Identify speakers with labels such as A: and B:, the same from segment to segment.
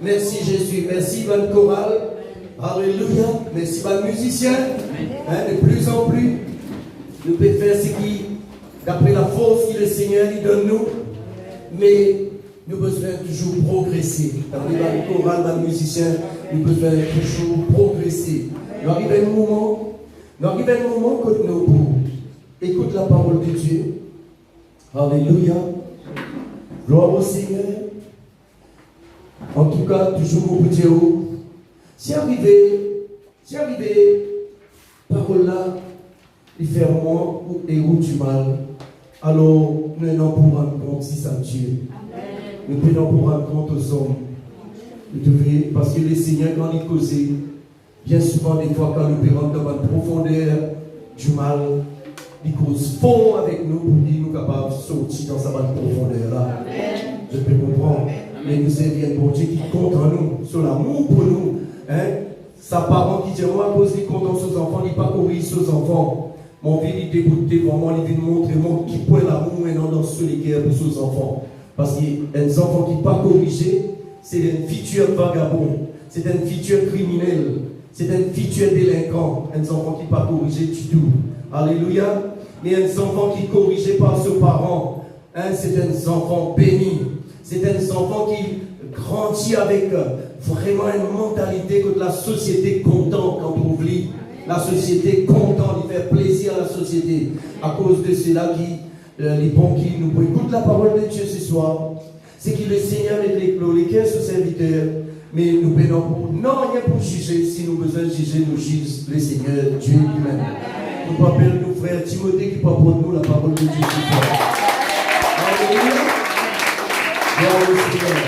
A: Merci Jésus. Merci, bonne chorale. Alléluia. Merci, bonne musicien. De plus en plus, nous pouvons faire ce qui, d'après la force que le Seigneur lui donne nous. Mais nous besoin toujours progresser. Dans les bonnes chorales, bonnes musiciens, nous besoin toujours progresser. Nous arrivons à un moment que nous écoutons la parole de Dieu. Alléluia. Gloire au Seigneur. En tout cas, toujours pour Dieu. Si arrivé, parole là, il fait moi et ou du mal, alors nous n'en pour rendre compte si ça Dieu. Nous pouvons pour rendre compte aux hommes. Parce que le Seigneur, quand il cause, bien souvent, des fois, quand nous pérons dans la profondeur du mal, il cause fort avec nous pour dire nous capables de sortir dans sa profondeur là. Je peux comprendre. Mais nous servions pour Dieu qui compte en nous, sur l'amour pour nous. Sa parent qui dit moi, à cause des comptes sur ses enfants, il n'est pas corrige sur ses enfants. Mon vie, il dégoûté vraiment, il vient montrer moi qui point l'amour maintenant dans ce guerre pour ses enfants. Parce qu'un enfant qui n'est pas corrigé, c'est un futur vagabond, c'est un futur criminel, c'est un futur délinquant. Un enfant qui n'est pas corrigé du tout. Alléluia. Mais un enfant qui est corrigé par ses parents, c'est un enfant béni. C'est un enfant qui grandit avec vraiment une mentalité que la société est contente quand on oublie. La société est contente, il fait plaisir à la société. À cause de cela, les bons qui nous écoutent la parole de Dieu ce soir, c'est que le Seigneur met les cœurs sur ses serviteurs, mais nous venons pour non rien pour juger. Si nous besoin de juger, nous juge le Seigneur, Dieu lui-même. Nous appelons nos frères Timothée qui parle pour nous la parole de Dieu ce soir. Alléluia. Gloire au Seigneur.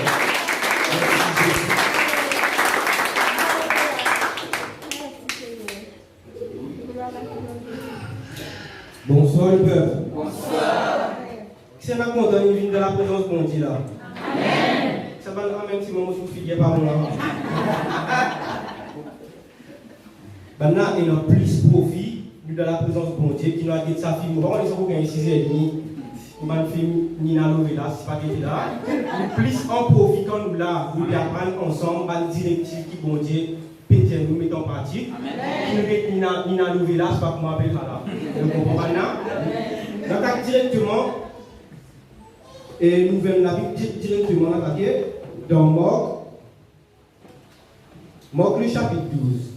B: Bonsoir le peuple. Bonsoir. C'est ma content de venir dans la présence de mon Dieu là. Amen. Ça va même si mon mot souffle par moi. Maintenant, il a plus profit dans la présence de mon Dieu qui nous a dit sa fille. Bon, ils sont bien 6h30. Ma fille Nina Novella, c'est pas qu'elle est là. Plus en profit quand nous là, nous apprendre ensemble la directive qui bon Dieu. Péter nous mettons en pratique. Qui nous met Nina Novella, c'est pas comment on appelle ça là. Vous comprenez maintenant? Donc directement, et nous venons directement attaquer dans Marc le chapitre 12.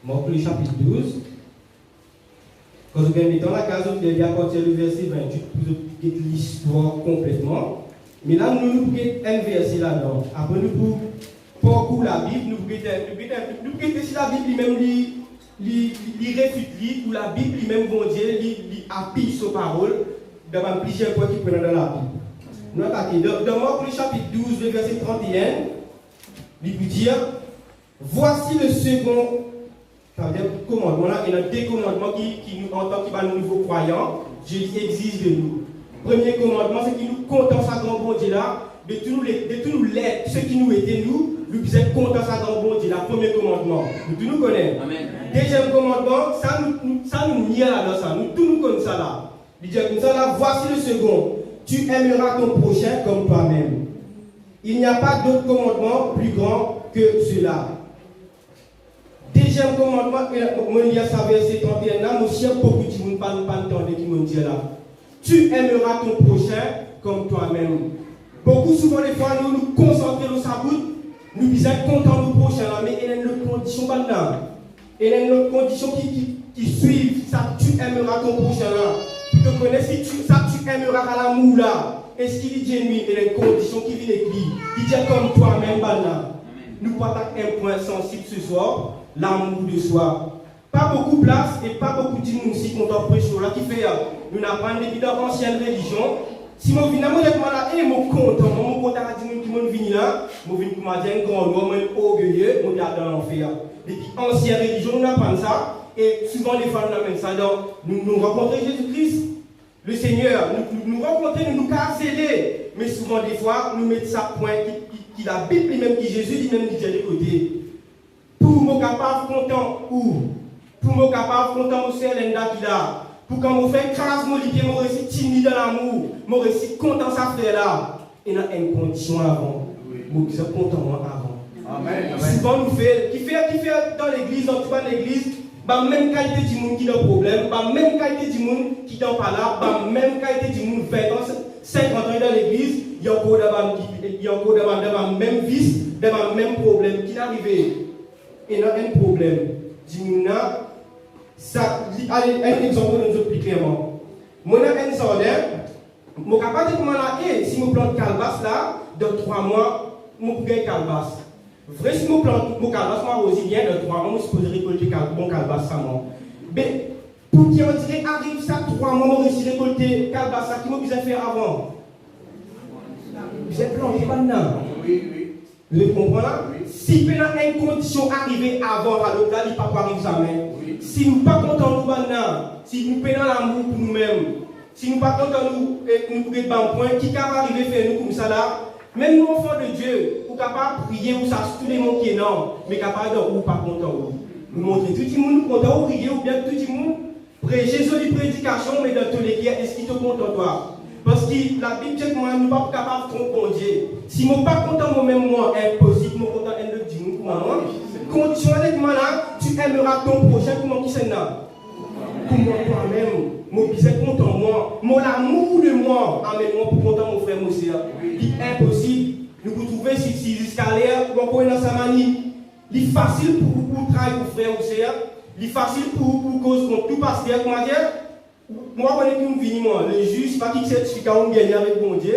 B: Marc le chapitre 12. Quand vous avez dans la case, vous devez à partir du verset 28 pour l'histoire complètement. Mais là, nous avons un verset là-dedans. Après, nous pouvons parcourir la Bible, nous pouvons si la Bible lui-même lui réfute, ou la Bible lui-même, bon Dieu, lui appuie sur parole, dans plusieurs points qui prennent dans la Bible. Nous attaquons. Dans Marc, le chapitre 12, le verset 31, il peut dire voici le second commandement. Là, il y a deux commandements qui nous entendent, qui va nous nouveaux croyants. Jésus exige de nous. Premier commandement, c'est qu'il nous contente sa grand bon Dieu là, de tous nous l'aide, ceux qui nous étaient nous vous êtes contents sa grand bon Dieu là. Premier commandement, nous tous nous connaissons. Deuxième commandement, ça nous nie là dans ça, nous tous nous connaissons ça là. Il dit comme ça là, voici le second, tu aimeras ton prochain comme toi-même. Il n'y a pas d'autre commandement plus grand que cela. Deuxième commandement, moi il y a ça verset 31 là, mon cher beaucoup de monde pas entendre qui me dit là. Tu aimeras ton prochain comme toi-même. Beaucoup souvent les fois nous nous concentrons sur sa route, nous disons contents du prochain là, mais il y a une condition là. Il y a une condition qui suivent ça, tu aimeras ton prochain là. Tu te connais si tu aimeras à l'amour là. Est-ce qu'il est genuine? Il y a une condition qui vient avec lui. Il dit comme toi-même là. Nous partons un point sensible ce soir, l'amour de soi. Pas beaucoup de place et pas beaucoup de monde ici qu'on doit prêcher là qui fait nous n'apprendre depuis dans l'ancienne religion. Si mon vient moi là et mon content, mon content à dire qui mon vient là, mon vient comme un grand homme orgueilleux, mon gars dans l'enfer. Depuis ancienne religion on apprend ça et souvent les femmes nous amènent ça dans nous rencontrer Jésus-Christ, le Seigneur, nous rencontrer nous harceler, mais souvent des fois nous mettons ça point qui la Bible lui-même qui Jésus lui-même dit de côté. Pour me capable content ou pour me capable content au Lenda qui là Pour quand mon frère crase mon lipier, mon récit timide dans l'amour, mon récit content ça frère là. Et dans une condition avant. Mon suis content avant.
C: Amen.
B: Souvent nous fait, qui fait dans l'église, dans toute l'église, la même qualité du monde qui a un problème, la même qualité du monde qui n'est pas là, la même qualité du monde 20 ans, 50 ans dans l'église, il y a encore des mêmes vices, des mêmes problèmes qui arrivent. Et il y a un problème. Du ça, allez, un exemple nous explique clairement. Moi, j'ai un jardin, je suis capable de dire si je plante calebasse là, dans 3 mois, je peux gagner calebasse. Vrai, si je plante mon calebasse, moi aussi bien, dans 3 mois, je suis supposé récolter mon calebasse ça. Mais pour qu'il arrive ça, 3 mois, je suis récolter calebasse ça, qui m'a besoin de faire avant? J'ai planté maintenant.
C: Oui.
B: Vous comprenez? Si pendant une condition arrivée avant, alors là, il ne peut pas arriver jamais. Si nous ne sommes pas contents de nous, si nous prenons l'amour pour nous-mêmes, si nous ne sommes pas contents de nous pour des point, qui peut arriver à faire nous comme ça là, même nous, enfants de Dieu, nous sommes capables de prier ou ça, tout le monde qui est non, mais capables de nous pas contents. Nous montrer tout le monde content ou prier ou bien tout le monde prêcher sur les prédications, mais dans tous les cas, est-ce qu'il te content toi? Parce que la Bible dit que moi, nous ne sommes pas capables de tromper Dieu. Si je ne suis pas content moi-même, moi, impossible, je suis content de Dieu pour moi. Condition avec moi là, tu aimeras ton prochain pour moi qui c'est là. Pour moi toi-même, mon bisou content moi. Mon amour de moi, amène-moi pour content mon frère, mon soeur. Il est impossible. Nous vous trouvez si escalier, pour qu'on dans sa manie. Il est facile pour travailler pour frère ou soeur. Il est facile pour cause contre tout pasteur, comment dire. Moi, quand je viens, moi, le juge, c'est pas qui certificat on gagne avec bon Dieu,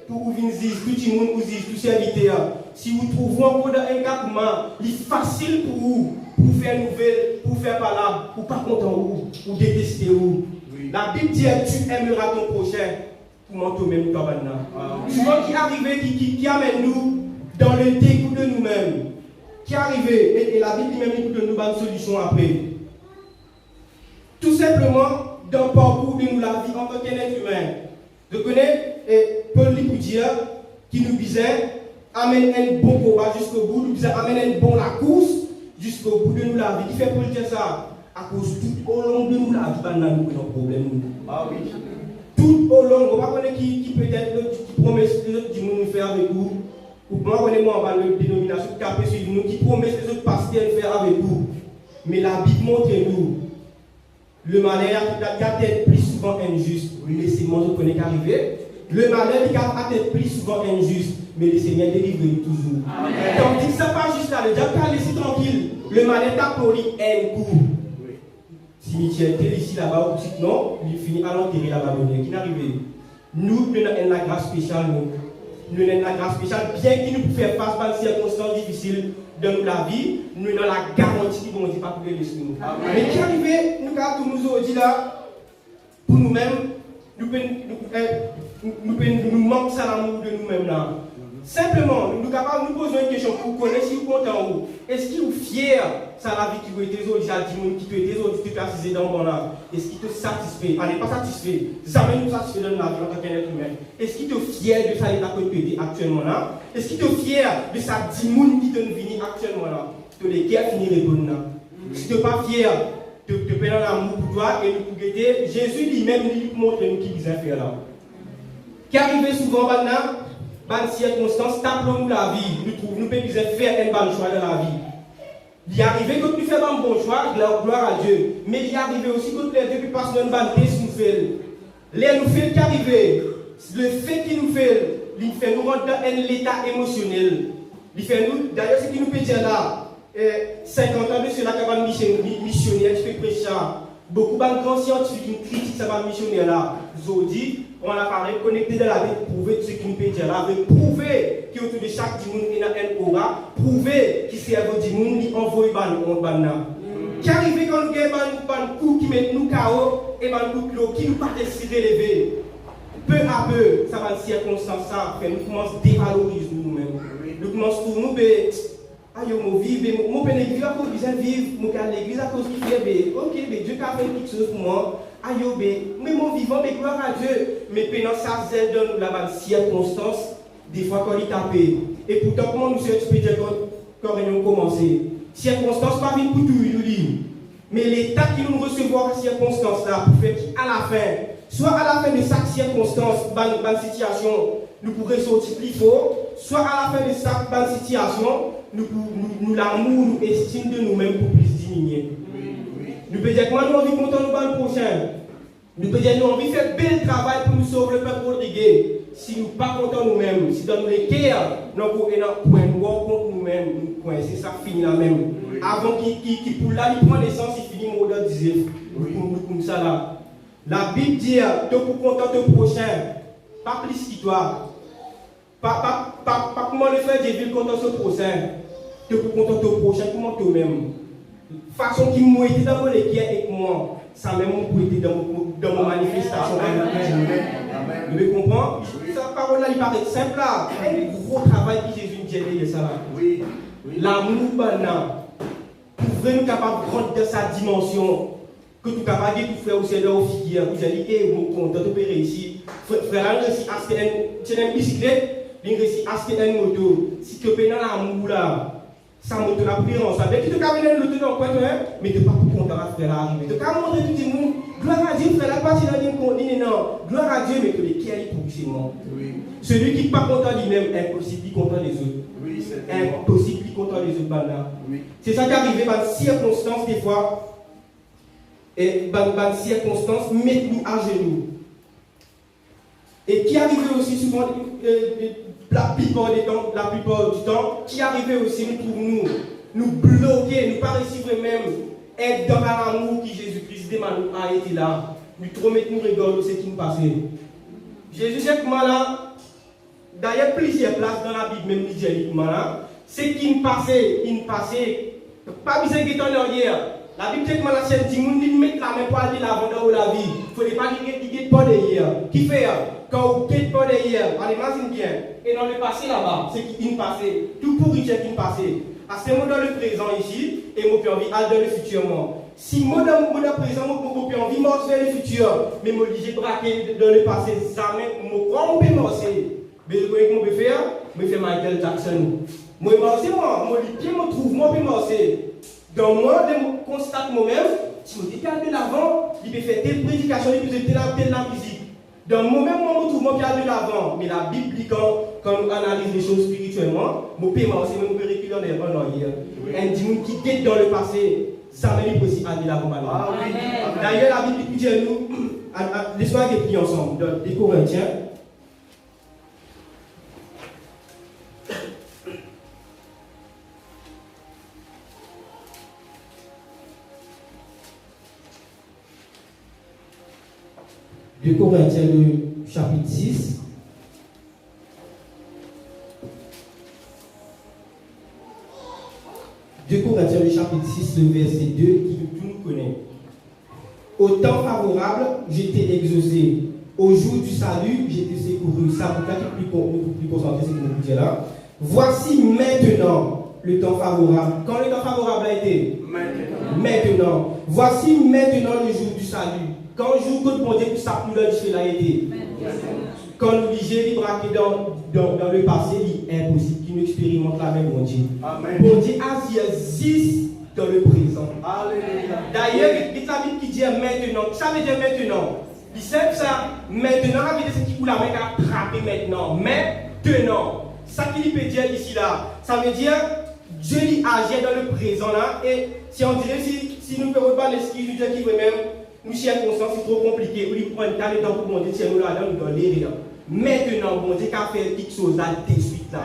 B: pour vous venir dire, tout le monde vous dit, tout serviteur. Si vous trouvez encore dans un cas comme il est facile pour vous, pour faire nouvelle, pour faire parler, pour pas content vous, pour détester vous. Oui. La Bible dit, tu aimeras ton prochain, pour moi toi-même, toi maintenant. Souvent qui arrive, qui amène nous dans le dégoût de nous-mêmes, qui arrive, et la Bible même nous donne une solution après. Tout simplement, dans le parcours de nous la vie en tant qu'être humain. Je connais Paul Lipoudia qui nous disait amène un bon combat jusqu'au bout, nous disait amène un bon la course jusqu'au bout de nous la vie. Qui fait Paul dire ça? À cause tout au long de nous la vie, nous avons un problème.
C: Ah oui.
B: Tout au long, on va connaître qui peut-être qui promet les autres qui nous faire avec vous. Ou moi, moi en bas de dénomination qui suivre nous, qui promet les autres pasteurs de faire avec vous. Mais la Bible montre nous. Le malheur a été plus souvent injuste, mais le Seigneur ne connaît qu'arriver. Le malheur a été plus souvent injuste, mais le Seigneur délivre toujours. Donc, dit ça pas juste là, le diable t'a laissé tranquille. Le malheur t'a poli un coup. Cimetière, t'es ici là-bas, au petit non, il finit à l'enterrer là-bas, qui n'arrive. Nous, nous avons la grâce spéciale, nous avons la grâce spéciale, bien qu'il nous fasse face à des circonstances difficiles dans la vie, nous avons la garantie qu'ils vont dire pas pour les nous. Mais qui arrive, nous avons tous nous aujourd'hui là, pour nous-mêmes, nous manquons ça l'amour de nous-mêmes là. Simplement, nous sommes capables de nous poser une question pour connaître si vous comptez en haut. Est-ce qu'il est fier de la vie qui vous était aujourd'hui, qui te était aujourd'hui, qui te dans mon âme? Est-ce qu'il te satisfait? On n'est pas satisfait. Jamais nous satisfait dans la vie en tant qu'être humain. Est-ce qu'il te fier de ça l'état que tu es actuellement là? Est-ce qu'il te fier de sa dimoune qui te vient actuellement là? De les guerres finir les bonnes là. Si tu n'es pas fier de te prendre l'amour pour toi et pour guetter, Jésus lui-même lui montre nous qui vient faire là. Qui arrive souvent maintenant? Dans circonstances, tapons-nous la vie, nous trouvons, nous pouvons faire un bon choix dans la vie. Il est arrivé que nous faisons un bon choix, gloire à Dieu. Mais il est arrivé aussi que les deux passent une bonne tête nous fait. Les nous fait qu'arriver, le fait qu'il nous fait, il fait nous rentrer dans un état émotionnel. Il fait nous, d'ailleurs, ce qui nous peut dire là, 50 ans de cela, qu'il y a un missionnaire qui fait prêcher. Beaucoup de grands scientifiques qui critiquent ce missionnaire là. Aujourd'hui, on a parlé connecté dans la vie pour prouver ce qui nous peut dire là, prouver qu'autour de chaque monde il y a un aura, prouver qu'il servent du monde, il envoie un ban. Qui arrive quand nous avons un coup qui met nous KO et un coup qui nous pas décider de lever. Peu à peu, ça va être circonstance ça, nous commençons à dévaloriser nous-mêmes. Nous commençons à nous aïe, mon vivre, mon père l'église à cause de vivre, mon père l'église à cause de fait, ok, Dieu a fait quelque chose pour moi. Aïe, mais mon vivant, mais gloire à Dieu. Mais pendant ça, c'est dans la circonstance, des fois quand il tape. Et pourtant, comment nous sommes, tu peux dire quand nous avons commencé. Circonstance, pas vite pour tout, nous dit. Mais l'État qui nous recevoir à circonstance-là, pour faire qu'à la fin, soit à la fin de chaque circonstance, bonne situation, nous pourrions sortir plus fort, soit à la fin de chaque bonne situation, nous l'amour, nous estime de nous-mêmes pour plus diminuer. Nous pouvons dire que nous envie de compter le prochain. Nous pouvons dire que nous avons envie de faire bel travail pour nous sauver le peuple portugais. Si nous ne sommes pas contents nous-mêmes, si dans nous les guerres, nous avons point noir contre nous-mêmes, c'est ça finit là même. Avant qu'il pour là, il prend naissance, il finit mon ordre disait, comme ça là. La Bible dit, tu pour content ton prochain, pas plus que toi. Pas comment le faire, Dieu content son prochain. Tu pour content ton prochain, comment toi-même. Façon qui m'a été dans mon équipe avec moi, ça même pour être dans mon manifestation. Vous me comprenez? Cette parole-là, il paraît simple là. Un gros travail que Jésus nous dit derrière ça là. L'amour banal, pour vraiment capable de rentrer dans sa dimension, que tu es capable de faire aussi dans vos figures, vous allez dire, vous content de réussir. Frère, réussi à acheter une bicyclette, il réussit à acheter une moto. Si tu es dans l'amour là, ça moto la plus ensemble. Mais tu te capable de l'auto dans le coin, mais tu n'es pas tout content à faire arriver. Tu te capable de montrer tout le monde, gloire à Dieu, frère, la partie dans le monde, non, gloire à Dieu, mais tu es qui est pour ce monde. Celui qui n'est pas content lui-même, impossible, il est content des autres. Impossible, il est content des autres. C'est ça qui arrive dans les circonstances, des fois. Et dans les circonstances, mettez-nous à genoux. Et qui arrive aussi souvent, la plupart du temps, qui arrive aussi, nous bloquer, nous pas réussir même être dans l'amour qui Jésus-Christ a été là. Nous trop mettre nous regarder ce qui nous passe. Jésus est là. D'ailleurs, plusieurs places dans la Bible, même littéralement là, ce qui nous passait, pas besoin de temps hier. La Bible dit que la chaîne dit, nous mettons la main pour aller l'avant dans la vie. Il ne faut pas dire pas derrière. Qui fait quand vous ne pas derrière, allez, imagine bien. Et dans le passé là-bas, c'est qui nous passait, tout pourriture qui nous passait. À ce moment dans le présent ici, et moi, j'ai envie d'aller dans le futur. Si moi, dans le présent, j'ai envie de marcher vers le futur, mais moi, j'ai braqué dans le passé, jamais, moi, je peux marcher. Mais vous voyez comment je peux faire? Je fais Michael Jackson. Moi, je trouve, moi, je peux marcher. Dans moi, je constate moi-même, si je me de l'avant, il peut faire telle prédication, il peut faire telle musique. Dans moi-même, moi, je trouve moi qui de l'avant. Mais la Bible, quand on analyse les choses spirituellement, je peux marcher, je peux reculer en arrière. Un démon qui guette dans le passé, ça m'est possible d'aller l'avant. D'ailleurs, la Bible dit à nous, laisse-moi écrire ensemble, dans les Corinthiens. De Corinthiens, le chapitre 6. De Corinthiens, le chapitre 6, le verset 2, qui nous connaît. Au temps favorable, j'étais exaucé. Au jour du salut, j'étais secouru. Ça, pour quelqu'un qui est plus concentré, c'est ce que nous disons là. Voici maintenant le temps favorable. Quand le temps favorable a été? Maintenant. Voici maintenant le jour du salut. Quand le jour que mon Dieu pour sa couleur du ciel a été. Quand nous lisons braqué dans le passé, il est impossible qu'il nous expérimente la même mon Dieu. Mon Dieu existe dans le présent. D'ailleurs, il y a la Bible qui dit maintenant. Ça veut dire maintenant. Il sait ça. Maintenant, la Bible c'est qui pour la main à attraper maintenant. Maintenant. Ça qu'il peut dire ici là. Ça veut dire Dieu agit dans le présent là. Et si on dirait, si nous ne pouvons pas l'excuse du Dieu qui veut même. Nous circonstances, c'est trop compliqué. Nous prenons le temps pour demander si nous là, nous donnons les là. Maintenant, bon Dieu a fait quelque chose là, tout de suite là.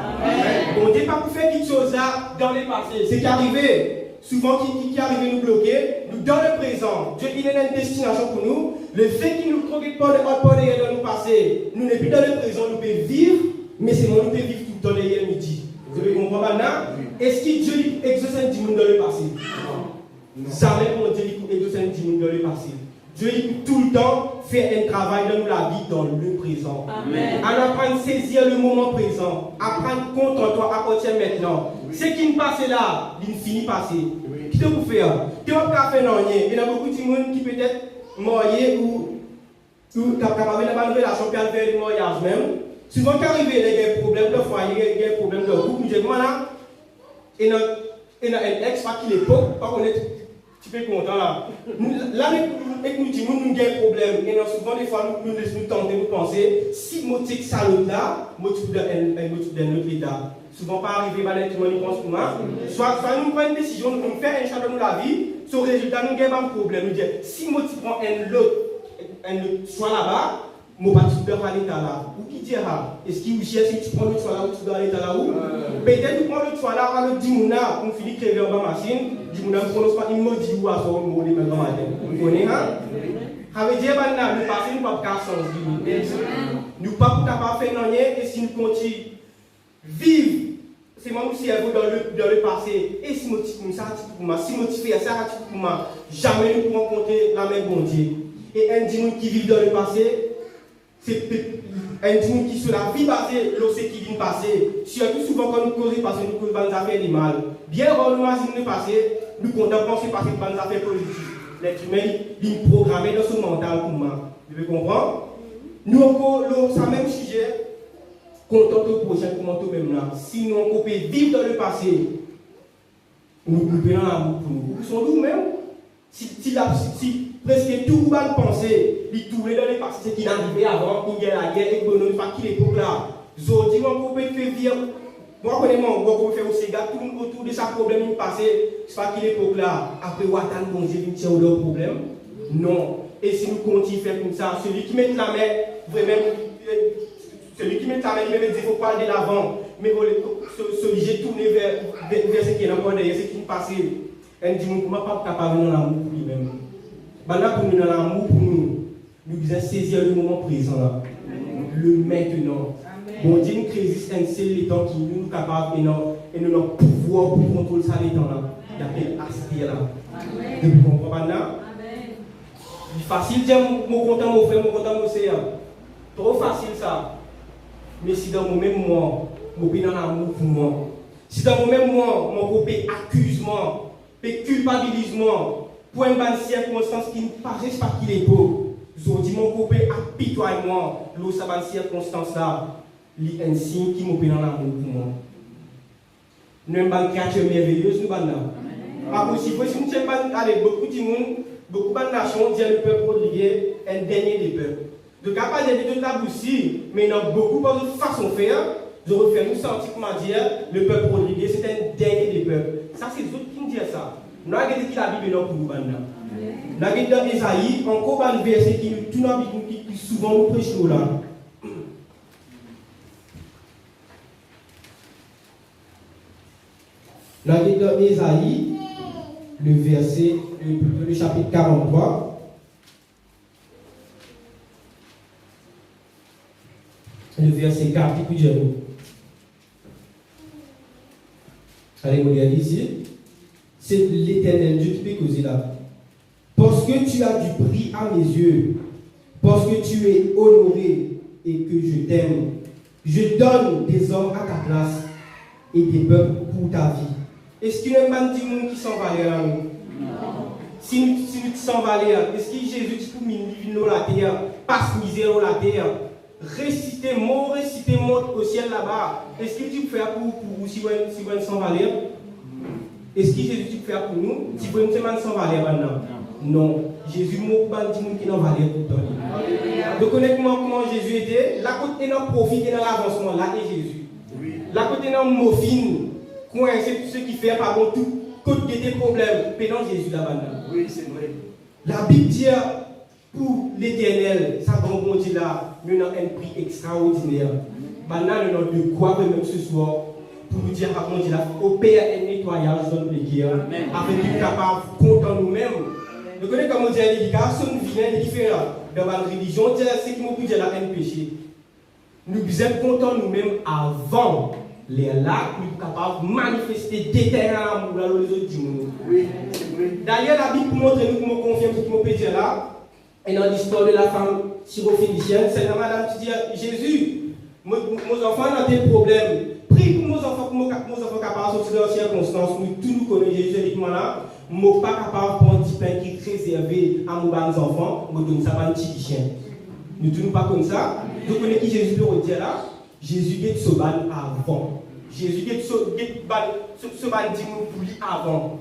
B: Bon Dieu pas pour faire quelque chose là dans le passé. C'est qui arrivé. Souvent, qui arrive nous bloquer. Nous dans le présent. Dieu il a une destination pour nous. Le fait qu'il nous troque pas dans le passé, nous n'est plus dans le présent, nous pouvons vivre, mais c'est moi nous pouvons vivre tout dans les midi. Vous avez compris maintenant? Est-ce que Dieu exauce un dimanche dans le passé? Jamais mon Dieu exauce un dimanche dans le passé. Dieu tout le temps fait un travail dans la vie dans le présent. Amen. Alors apprendre à saisir le moment présent, apprendre contre toi à partir maintenant. Ce qui ne passe là, il finit passer. Qui te vous faire? Tu vas pas faire non rien. Il y a beaucoup de monde qui peut-être marié ou capable d'avoir une relation puis faire le mariage même. Souvent quand arrive il y a des problèmes de foyer, il y a des problèmes de couple. Nous disons voilà, et un ex qui l'époque pas connaître Tu peux content là. Là, avec nous disons, nous avons un problème. Et souvent, des fois, nous tentons de penser, si moi, tu es ça l'autre là, moi, tu peux donner un autre état. Souvent, pas arriver à tout le monde pense pour moi. Soit nous prenons une décision, nous faisons un choix dans la vie, sur le résultat, nous avons un problème. Nous disons, si moi, tu prends un autre choix là-bas, moi, pas tu dois aller là. Ou qui dira, est-ce qu'il vous cherche si tu prends le choix là où tu dois aller là où? Peut-être que tu prends le choix là, on va le dire, on finit de créer en machine. On ne prononce pas une maudit ou à son mot de même dans matin. Vous connaissez, hein? Ça veut dire que nous passons, nous ne pouvons pas sens limité. Nous ne pouvons pas faire rien et si nous continuons vivre, c'est mon cerveau dans le passé. Et si nous faisons ça, si nous faisons ça, jamais nous pouvons compter la même bon Dieu. Et un dimanche qui vit dans le passé, c'est un dimanche qui sur la vie basée, l'océan qui vient passer. Surtout souvent quand nous causons parce que nous causons des affaires mal. Bien quand nous imaginons le passé, nous contemplons ce passé par des affaires positives. L'être humain, il est programmé dans son mental pour moi. Vous pouvez comprendre? Nous encore, ça même sujet, content au prochain, comment tout même là. Si nous on peut vivre dans le passé, nous coupons l'amour pour nous. Nous sommes nous-mêmes. Si presque tout le monde pensait, il tournait dans le passé, ce qui n'arrivait avant, il y a la guerre économique, pas qu'il l'époque là. Aujourd'hui, on peut faire vivre. Moi, je connais mon on peut faire aussi, tout autour de sa problème, il passait, c'est pas qu'il l'époque là. Après, Watan, bon Dieu, il tient au problème. Non. Et si nous continuons à faire comme ça, celui qui met la main, vraiment, celui qui met la main, il me dit qu'il faut pas aller de l'avant. Mais celui qui est tourné vers ce qui est encore derrière, ce qui est passé. Elle dit, nous ne sommes pas capables de l'amour pour lui-même. Maintenant, pour nous, dans l'amour pour nous, nous devons saisir le moment présent, là. Le maintenant. Bon Dieu nous crée un seul temps qui nous est capable et nous avons pouvoir pour contrôler ça les temps là. Il y a quel aspect là. Vous comprenez maintenant? C'est facile de dire, mon content, mon frère, mon content, mon sœur. Trop facile ça. Mais si dans mon même moment, je suis dans l'amour pour moi. Si dans mon même moment, mon copain accuse-moi, culpabilise-moi, pour une bonne circonstance qui ne paraît pas qu'il est beau. Je dis mon copain apitoie-moi, l'eau, sa bonne circonstance là. Il y a un signe qui m'a dans l'amour pour moi. Nous sommes une créature merveilleuse, nous sommes là. Pas possible, si nous sommes avec beaucoup de monde, beaucoup de nations, disent le peuple prodigué, un dernier des peuples. Donc, à part de toute la boussille, mais il y a beaucoup de façons de faire. Je refais nous sentir comment dire, le peuple prodigué, c'est un dernier des peuples. Ça, c'est les autres qui me disent ça. Nous avons dit que la Bible est là pour nous. Nous avons dit dans Esaïe, encore un verset qui nous souvent nous prêche là. Nous avons dit dans Esaïe, le verset, le chapitre 43. Le verset 4, écoutez-nous. Allez, regardez ici. C'est l'Éternel Dieu qui peut causer là. Parce que tu as du prix à mes yeux, parce que tu es honoré et que je t'aime, je donne des hommes à ta place et des peuples pour ta vie. Est-ce qu'il y a un petit monde qui s'en va là? Non. Si nous s'en va là, est-ce que Jésus dit pour nous la terre, passe misère la terre, réciter mot au ciel là-bas, est-ce qu'il dit faire pour si vous s'en va là? Est-ce que Jésus dit faire pour nous? Si vous ne s'en va là maintenant? Non. Jésus m'a dit qui n'en va là pour toi. Donc honnêtement, comment Jésus était, la côté d'un profit et dans l'avancement, là est Jésus. La côté d'un morphine, c'est ce qui fait par contre tout côté des problèmes, pénant Jésus là-bas.
C: Oui, c'est vrai.
B: La Bible dit pour l'Éternel, ça bon Dieu là, nous avons un prix extraordinaire. Maintenant, nous avons de quoi même ce soir pour nous dire à mon Dieu là, au Père un nettoyage dans les guerres, afin de nous capable content nous-mêmes. Nous connaissons comment dire les gars, son vient différent dans ma religion, c'est qui m'a pu dire la haine péché. Nous sommes contents nous-mêmes avant les là, nous sommes capables de manifester d'éternel amour dans les autres dimanches.
C: Oui, c'est vrai.
B: D'ailleurs, la Bible montre nous comment confirme ce qui m'a pu dire là. Et dans l'histoire de la femme syrophénicienne, c'est la madame qui dit Jésus, mes enfants ont des problèmes. Prie pour mes enfants, pour mes enfants capables de sortir dans les circonstances. Nous tous nous connaissons Jésus uniquement là. Je ne suis pas capable de prendre un petit pain qui est réservé à mes enfants. Je donne ça à un petit chien. Nous ne sommes pas comme ça. Vous connaissez qui Jésus peut dire là? Jésus est sauvé avant. Jésus est sauvé pour lui avant.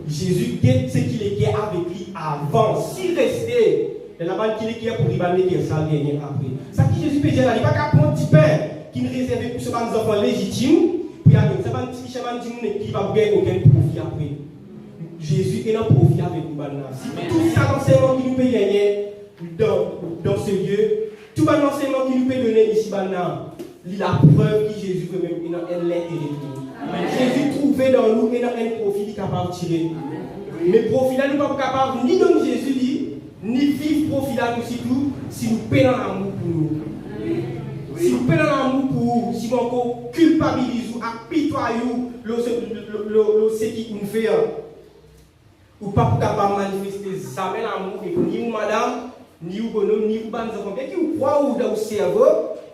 B: Jésus guette ce qu'il était avec lui avant. S'il restait, il n'a pas qu'il est pour ribaner ça gagner après. Ça qui Jésus peut dire, il n'y a pas qu'à prendre du pain qui nous réserve pour ce enfants légitimes, pour y aller. Ça va petit chemin qui va gagner aucun profit après. Jésus est un profit avec nous. Tout ça l'enseignement qui nous peut gagner dans ce lieu, tout l'enseignement qui nous peut donner ici, la preuve que Jésus veut même, il a un l'intérêt de nous. Jésus trouvait dans nous un profit qui est capable de tirer. Mais profit là, nous ne sommes pas capables ni donner Jésus, ni vivre profit là, nous, si nous payons l'amour pour nous. Si nous payons l'amour pour nous, si nous culpabilisons, apitoyons ce qui nous fait, ou pas capable de manifester jamais l'amour, ni vous, madame, ni vous, bonhomme, ni vous, bonnes enfants, qui vous croient ou dans le cerveau,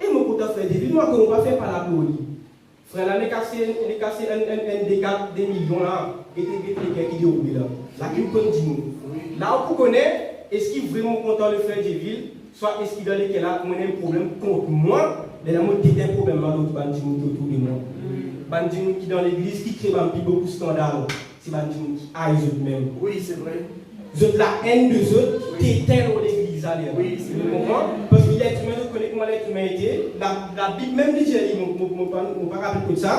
B: et mon côté frère David, moi, qu'on va faire par la gloire. Frère, là, on est cassé un décade des millions là, et quelqu'un qui déroule là. Là, qui nous connaît nous. Là, on connaît, est-ce qu'il est vraiment content de faire des villes, soit est-ce qu'il a un problème contre moi, mais là, moi, j'ai un problème là, d'autres bandits autour de moi. Bandits qui dans l'église, qui créent beaucoup de scandales. C'est bandits qui aillent eux-mêmes.
A: Oui, c'est vrai.
B: La haine des autres qui éteint l'église. Oui, c'est vrai. Parce qu'il est humain, nous connaissons comment l'être humain était. La Bible, même dit, je ne pas rappeler comme ça.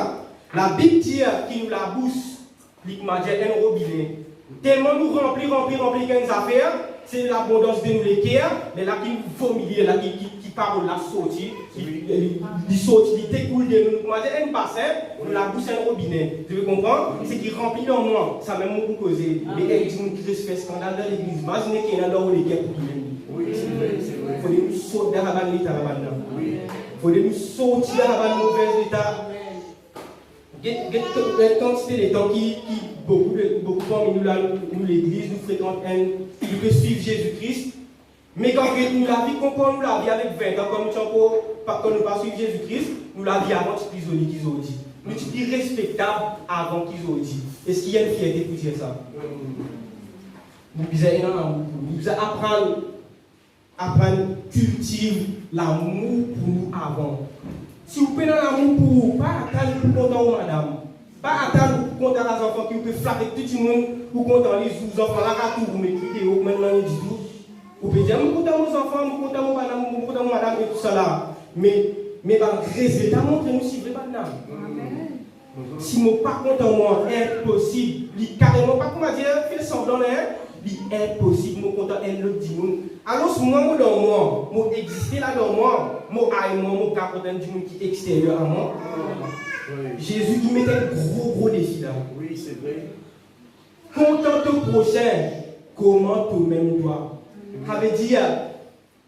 B: La Bible dit qu'il nous la bousse, qu'il m'a dit un robinet. Tellement nous remplit quelques affaires, c'est l'abondance de nous les cœurs, mais là qui nous vomit, là qui parle la sortie, il saute, il découle de nous. M'a dit un bassin, nous la bousse un robinet. Tu veux comprendre? C'est qui remplit dans moi, ça même beaucoup causé. Mais elle dit qu'il se fait scandale dans l'église. Imaginez qu'il y en a dans les guerres pour lui.
A: Oui, c'est vrai, c'est vrai.
B: Il faut nous sauter dans la l'état là-bas. Il faut nous sortir dans la mauvaise état. Quand c'était les temps qui beaucoup parmi nous l'église, nous fréquentons, nous pouvons suivre Jésus-Christ. Mais quand nous la vie, comprend nous la vie avec 20 ans, comme nous ne pas suivre Jésus-Christ, nous la vie avant qu'ils ont dit. Nous sommes respectables avant qu'ils ont dit. Est-ce qu'il y a une fierté pour dire ça? Nous devons apprendre à cultiver l'amour pour nous avant. Si vous prenez l'amour pour vous, pas attendre pour content madame. Pas attendre pour content les enfants qui vous peuvent flatter tout le monde pour content les enfants là, tout vous mettez au maintenant du tout. Vous pouvez dire, je suis content mes enfants, je suis content madame, je suis content madame et tout ça là. Mais résultat, montrez-nous si vous madame. Si je ne suis pas content, moi, impossible. Carrément, pas comme dire, fais semblant, c'est impossible, je suis content, elle le dit. Alors, si moi, dans moi, je existe là dans moi, je suis content du monde qui est extérieur à moi. Jésus, il met un gros défi là.
A: Oui, c'est vrai.
B: Content ton prochain, comment toi-même toi. Ça veut dire,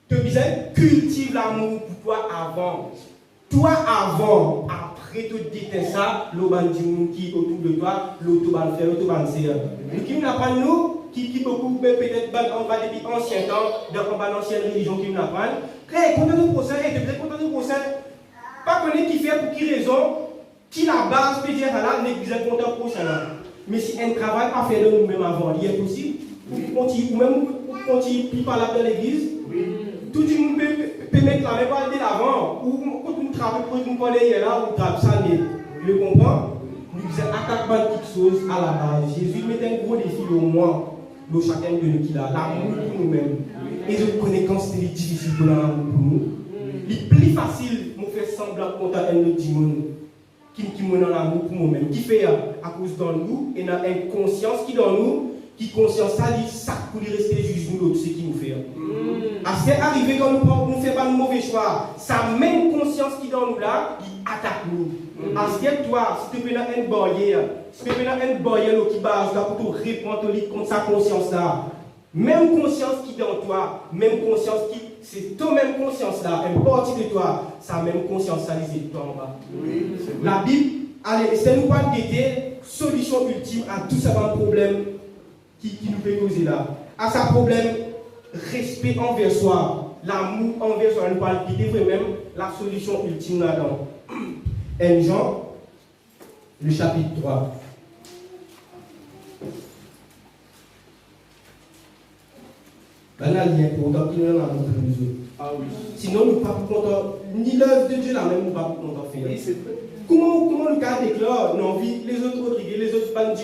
B: tu as besoin cultive l'amour pour toi avant. Toi avant, après tu détestes ça, l'autre qui est autour de toi, l'autre frère, l'autre sœur. Qui n'a pas nous, qui beaucoup peut-être on va depuis ancien temps, dans l'ancienne religion qui nous apprend. Très content de prochain, et très content de prochain. Pas connaître qui fait pour qui raison, qui la base peut dire là, l'église est content prochain là. Mais si un travail pas fait de nous-mêmes avant, il est possible. Ou même continuer par là dans l'église. Tout le monde peut mettre la main par l'avant, ou quand on travaille pour nous parler là, ou travaille ça, je comprends. Nous faisons attaquement de quelque chose à la base. Jésus met un gros défi au moins, de chacun de nous qui a l'amour pour nous-mêmes. Et je connais quand c'est difficile pour l'amour pour nous. Il est plus facile de faire semblant contre un autre monde qui me donne l'amour pour nous-mêmes. Qui fait à cause de nous, et dans une conscience qui dans nous, qui conscience ça dit ça pour lui rester juge nous de ce qu'il nous fait. C'est arrivé quand nous ne faisons pas de mauvais choix, sa même conscience qui dans nous là, il attaque nous. Est-ce que toi, si tu peux faire une barrière, qui base là pour te répondre contre sa conscience là, même conscience qui dans toi, même conscience qui, c'est toi même conscience là, une partie de toi, sa même conscience ça c'est toi en bas. La Bible, allez, c'est nous pas guetter solution ultime à tout ça un problème qui nous fait causer là. À sa problème, respect envers soi, l'amour envers soi, nous parle qui devrait même la solution ultime là-dedans. 1 Jean, le chapitre 3. Là, il y a pour autant qu'il y en a entre nous autres.
A: Ah oui.
B: Sinon, nous ne sommes pas contents, ni l'œuvre de Dieu là même, nous ne sommes pas contents de faire.
A: Oui, c'est vrai.
B: Comment le cas déclare nos vies, les autres Rodriguez, les autres bandits,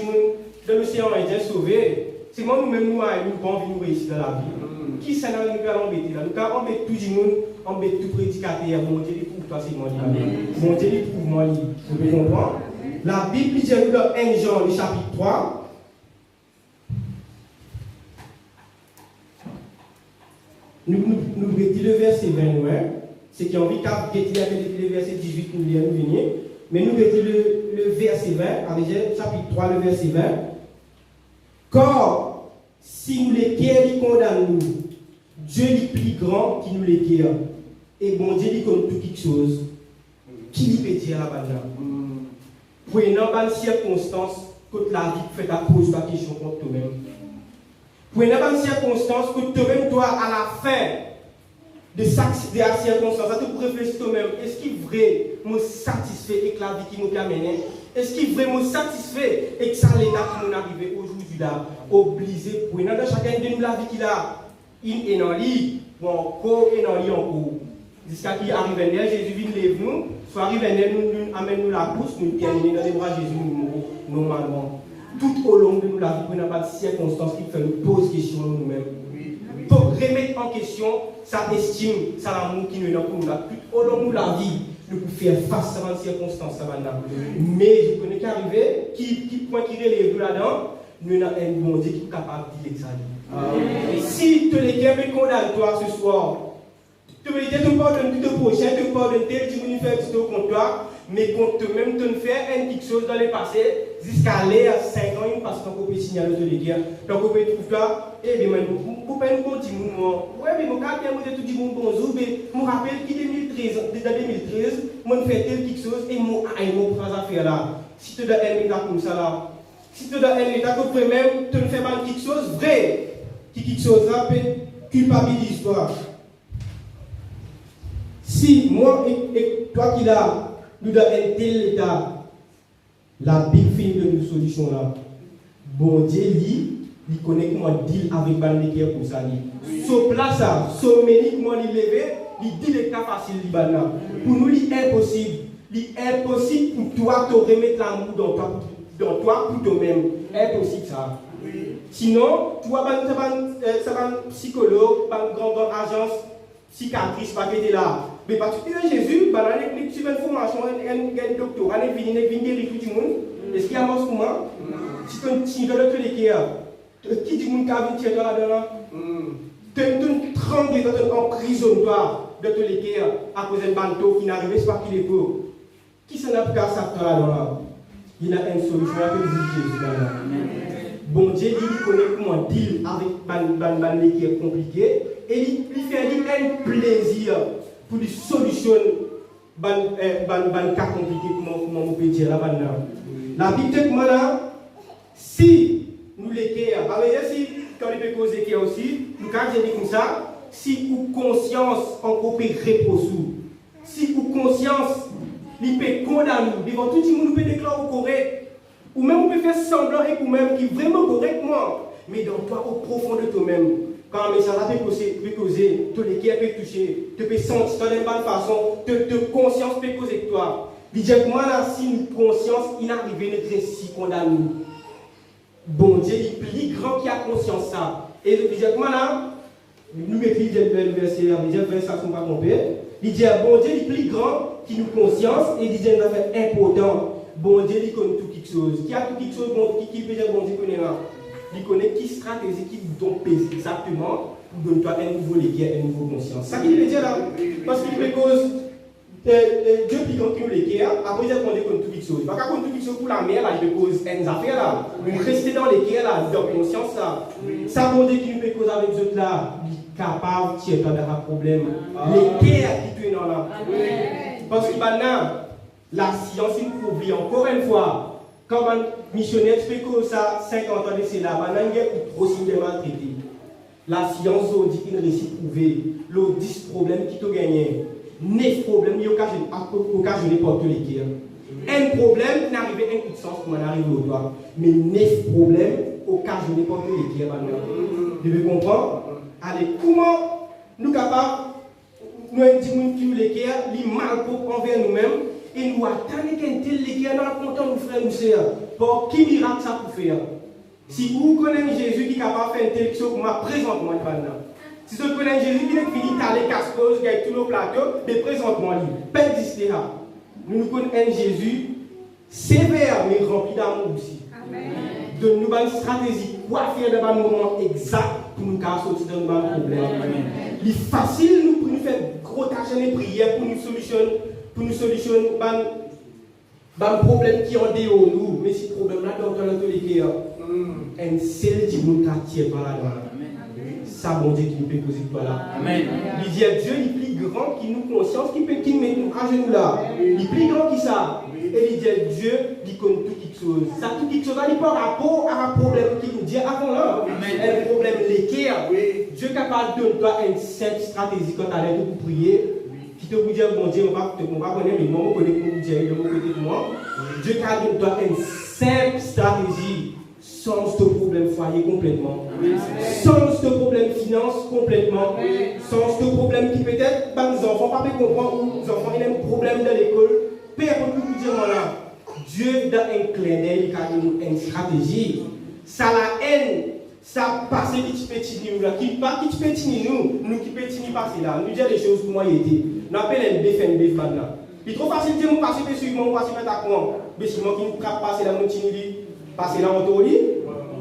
B: de l'océan Indien sauvés, c'est moi nous-mêmes, nous avons nous réussir dans la vie. Qui s'en a nous allons embêter là? Nous allons embêter tout le monde, embêter tout prédicateur. Mon Dieu, il trouve toi, c'est mon Dieu. Mon Dieu, il trouve moi. Vous pouvez comprendre? La Bible dit dans 1 Jean, le chapitre 3. Nous dit le verset 21. C'est qui a envie de le verset 18, nous venir. Mais nous dit le verset 20, avec chapitre 3, le verset 20. Car si nous les qui condamnent nous, Dieu est plus grand qui nous les guère. Et bon Dieu dit comme tout quelque chose. Qui lui peut dire là-bas? Pour une bonne circonstance, que la vie fait ta pose ta question contre toi-même. Pour une bonne circonstance, que toi-même, toi, à la fin de la circonstance, tu peux réfléchir toi-même. Est-ce qu'il est vrai, me satisfait avec la vie qui nous a mené? Est-ce qu'il est vrai, me satisfait avec ça, l'état qui nous est arrivé aujourd'hui là? Obligé, pour une dans chacun de nous, la vie qu'il a, il est dans lui, ou encore, et dans lui encore. Jusqu'à qu'il arrive à nous, Jésus vient lève nous, soit arrive à nous, amène nous la pousse, nous terminer dans les bras de Jésus, nous normalement. Tout au long de nous, la vie, nous n'avons pas de circonstances qui fait nous poser question nous-mêmes. Pour remettre en question sa estime, sa l'amour qui nous est dans nous. Tout au long de la vie, nous pouvons faire face à ces circonstances. Mais je connais qu'arriver, qui relève nous là-dedans, nous avons un bon Dieu qui est capable de dire ça. Et si tu les gars condamnes toi ce soir, tu veux dire, tu pardonnes tout le prochain, tu pardonnes tel, tu veux faire tout contre toi, mais contre toi-même, tu ne fais une petite chose dans le passé, jusqu'à aller à 5 ans, parce qu'on peut signaler de l'éguerre. Donc, on peut trouver là, et bien, vous pouvez nous dire, ouais, mais mon cas, moi, tout dit bonjour, mais je me rappelle qu'en 2013, je fais telle quelque chose, et moi, je prends affaire là. Si tu dois un état comme ça là, si tu dois un état que toi-même, tu ne fais pas quelque chose vrai, quelque chose là, peut culpabiliser toi. Si moi et toi qui là, nous avons un tel état, la Bible finit de nous solution là. Bon Dieu, il connaît comment deal avec Bandikia pour ça. So place ça, so ménique, moi, il levé, il dit les cas faciles, pour nous, il est impossible. Il est impossible pour toi de remettre l'amour dans toi pour toi-même. Impossible ça. Sinon, tu vois, ça va un psychologue, une grande agence, cicatrice, pas que tu es là. Mais parce que Jésus, tu fais une formation, un docteur, un vient guérir tout le monde. Est-ce qu'il y a un mot comment? Si tu veux le créer, qui dit que tu as vu là-dedans? Tu trembles, tu emprisonnes-toi de te l'équer à cause d'un bandeau qui n'arrive pas qu'il est pour. Qui s'en a pris à ça là-dedans? Il a une solution à Jésus là-dedans. Bon Dieu, il connaît comment deal avec les qui est compliqué et il fait un plaisir pour lui solutionner les cas compliqués, comment on peut dire là-bas. La Bible dit là, si nous les cas, si quand il peut causer cas aussi, nous quand je dis comme ça, si ou conscience on peut reposer, si ou conscience il peut condamner, devant tout le monde nous peut déclarer correct. Ou même on peut faire semblant avec vous-même qui est vraiment correctement, mais dans toi, au profond de toi-même, quand un message peut causer, tous les qui peuvent toucher, tu peux sentir de bonne façon, te conscience peut causer avec toi. Il dit que moi, là, si une conscience inarrivée ne serait si condamnée, bon Dieu, il est plus grand qui a conscience ça. Et il dit que moi, là, nous mettons le verset, il dit que ça ne sont pas trompés. Il dit que bon Dieu, il est plus grand qui nous conscience, et il dit que c'est important. Bon Dieu, il connaît tout quelque chose. Qui a tout quelque chose, qui peut dire bon Dieu connaît là? Il connaît qui stratégie qui doit peser exactement pour donner toi un nouveau légué, une nouvelle conscience. Ça qu'il veut dire là, parce qu'il fait cause Dieu qui nous légué, après il a demandé tout quelque chose. Parce qu'on tout quelque chose pour la mer, là, il fait cause une affaire là. Rester dans légué là, dans conscience là. Ça bon Dieu qui nous fait cause avec les autres là, il est capable de tirer dans un problème. Les guerres qui tuent dans là. Parce que maintenant, la science, il faut oublier encore une fois, quand un missionnaire fait que ça, 50 ans de cela, maintenant il est trop maltraité. La science dit qu'il réussit à trouver les 10 problèmes qui t'ont gagné. 9 problèmes qui ont occasionné par tous les guerres. Un problème n'arrive à un coup de sens pour m'arriver au doigt. Mais 9 problèmes occasionnés par tous les guerres. Vous devez comprendre? Allez, comment nous sommes capables, nous disons que les guerres, les mal envers nous-mêmes, et nous attendons qu'un tel légué dans le content nous frères nous sœurs. Pour qui miracle ça peut faire? Si vous connaissez Jésus qui est capable de faire une telle chose, moi, présente-moi maintenant. Si vous connaissez Jésus qui est fini d'aller casse-cause, qui a tous nos plateaux, mais présente-moi lui. Pas exister là. Nous connaissons Jésus sévère, mais rempli d'amour aussi. Donne-nous une stratégie, quoi faire dans un moment exact pour nous sortir de nos problèmes. Il est facile pour nous faire gros tâches de prière pour nous solutionner un problème qui est en dehors de nous. Mais ce problème-là, dans tous les cas, un seul qui nous tire par là. Ça, bon Dieu, qui nous peut poser par là. Il dit Dieu, il est plus grand qui nous conscience, qui met nous à genoux là. Il est plus grand qui ça. Et il dit Dieu, il connaît tout quelque chose. Ça, tout quelque chose, il par rapport à un problème qui nous dit avant là. Un problème l'équerre. Dieu est capable de donner toi une simple stratégie quand tu as l'air de prier. Qui te dit, bon Dieu, on va connaître, mais moi, on connaît pour Dieu, de mon côté de moi. Dieu t'a donné toi une simple stratégie. Sans ce problème foyer complètement. Sans ce problème finance complètement. Sans ce problème qui peut-être, les enfants ne peuvent pas comprendre, les enfants ils ont un problème dans l'école. Père, pour nous dire, voilà, Dieu dans un clin d'œil, il a une stratégie. Ça la haine, ça passe qui nous là, qui petit nous qui petit passer là. Nous dire les choses pour moi il était. Nous appelons un BFNB maintenant. Il est trop facile de dire, passer dessus, passer mettre à quoi. Mais si moi qui nous trappe passer la montinée, passer là en toli,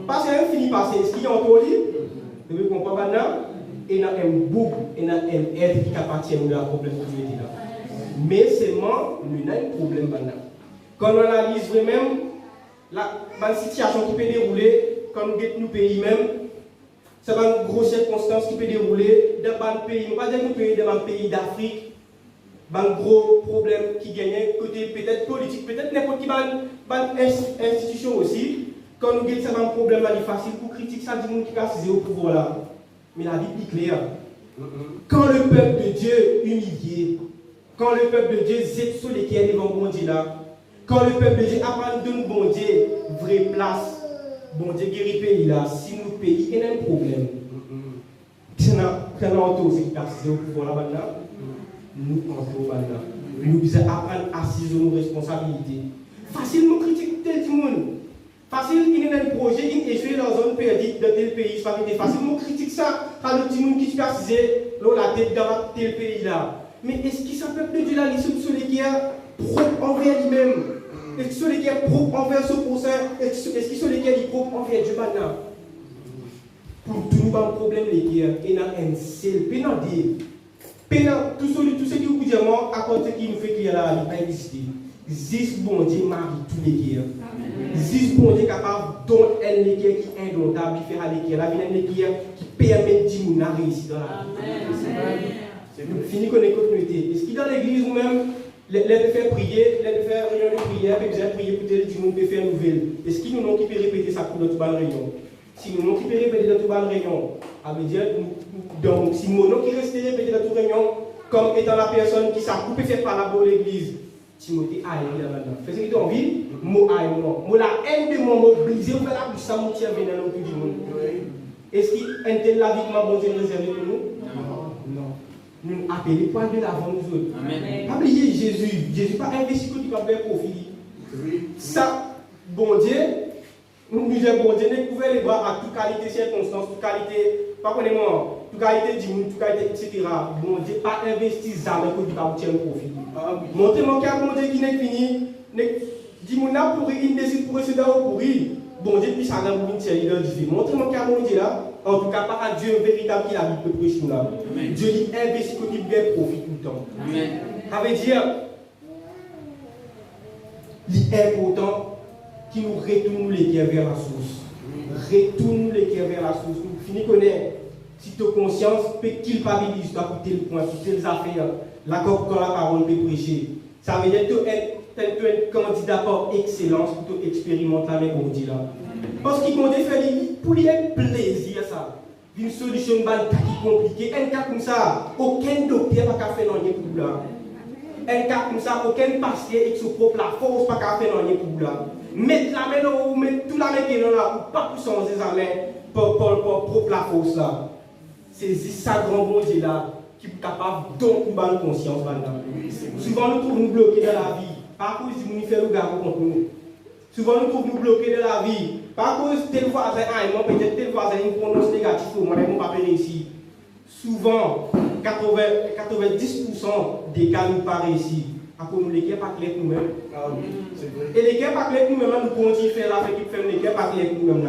B: passer là, fini passer, ce qui est en toli, vous comprenez maintenant, et dans un boucle, et dans un être qui appartient à la problème que tu es là. Mais seulement, nous avons un problème maintenant. Quand on analyse vraiment la situation qui peut dérouler, quand nous guettons nos pays même, c'est une grosse circonstance qui peut dérouler dans un pays, on va dire dans un pays d'Afrique, un gros problème qui gagne, côté peut-être politique, peut-être n'importe quelle institution aussi. Quand nous guettons un problème, il est facile pour critiquer ça, du monde qui a au pouvoir là. Mais la vie est claire. Quand le peuple de Dieu humilié, quand le peuple de Dieu zète sur les qui devant bon Dieu là, quand le peuple de Dieu apprend de nous bon Dieu, vraie place, bon Dieu guérit pays là, si nous pays, il y a un problème. Quand on entend aussi qui au pouvoir là maintenant, nous pensons maintenant. Nous devons apprendre à assumer nos responsabilités. Facile nous critiquer tel monde. Facile, il y a un projet, il échoue dans une zone perdue dans tel pays. Facile, nous critiquer ça par le petit monde qui se passe la tête dans tel pays là. Mais est-ce qu'il s'appelle de Dieu là, il sur les qui est propre envers lui-même? Est-ce qu'il sur les qui est propre envers son prochain? Est-ce qu'il sur les qui est propre envers Dieu maintenant? Pour tout nous, un problème, les qui est, il y a un seul pénal. Tout ce qui vous dit, à côté qui nous fait qu'il y a là, il n'a pas existé. Zis bon Dieu marie tous les guerres. Zis bon Dieu capable d'ont un guerre qui est indomptable, qui fait à l'équerre. La vie est une guerre qui permet de nous réussir dans la vie. C'est fini qu'on est continuité. Est-ce qu'il dans l'église ou même, les faire prier, les faire réunion de prière, et bien prier pour tel monde peut faire nouvelle. Est-ce qu'il nous qui peut répéter ça pour notre bonne réunion? Si nous qui peut répéter notre bonne réunion, ça veut dire, donc, si nous qui restons répéter notre réunion, comme étant la personne qui s'est coupée fait par la bonne l'église, Timothée aïe là maintenant. Fais ce que tu as envie, mot aïe, moi la haine de mon mot brisé, on fait la bouche, ça m'outille venir dans le tout du monde. Est-ce qu'il y a tel la vie que ma bonne Dieu réservé pour nous? Non. Nous appelons pas de l'avant nous autres. Pas oublier Jésus. Jésus pas investi que tu vas faire profit. Ça, bon Dieu, nous disons bon Dieu, nous pouvons les voir à toute qualité, circonstance, toute qualité, pas qu'on est mort, toute qualité du monde, toute qualité, etc. Bon Dieu, pas investi jamais que tu vas tirer profit. Montrez-moi qu'il y a bon Dieu qui n'est fini, dis-moi là pour il décide pour rester dans pour il. Bon Dieu, puis ça a une série de difficultés. Montrez-moi qu'il y a bon Dieu là. En tout cas, pas à Dieu véritable qui habite le prêche là. Dieu dit investit que tu bien profite tout le temps. Ça veut dire, l'important qui nous retourne les cœurs vers la source. Retourne les cœurs vers la source. Nous finissons connaître. Si tu as conscience, peut culpabiliser pour tel point, pour telles affaires. L'accord quand la parole peut prêcher. Ça veut dire que tu es un candidat par excellence pour expérimenter avec mon Dieu là. Parce qu'il compte faire pour lui un plaisir ça. Une solution qui compliquée. Un cas comme ça, aucun docteur n'a fait rien pour vous là. Un cas comme ça, aucun pasteur avec son propre la force n'a fait rien pour vous là. Mettre la main dans vous, mettre toute la main qui est là, ou pas pour changer sa main pour propre la force là. C'est ça grand bon Dieu là qui est capable de donner une conscience maintenant. Souvent nous trouvons nous bloqués dans la vie. Pas pour nous faire le garde contre nous. Souvent nous trouvons nous bloqués dans la vie. Par cause tel voisin, peut-être tel voisin, une prononce négative, moi, mon pas réussi. Souvent, 90% des cas nous pas réussi. À cause de l'équipe pas clair pour nous-mêmes.
A: Ah oui, c'est vrai.
B: Et l'équipe pas clair pour nous-mêmes, nous continuons à faire la fait qui fait l'équipe pas clair pour nous-mêmes.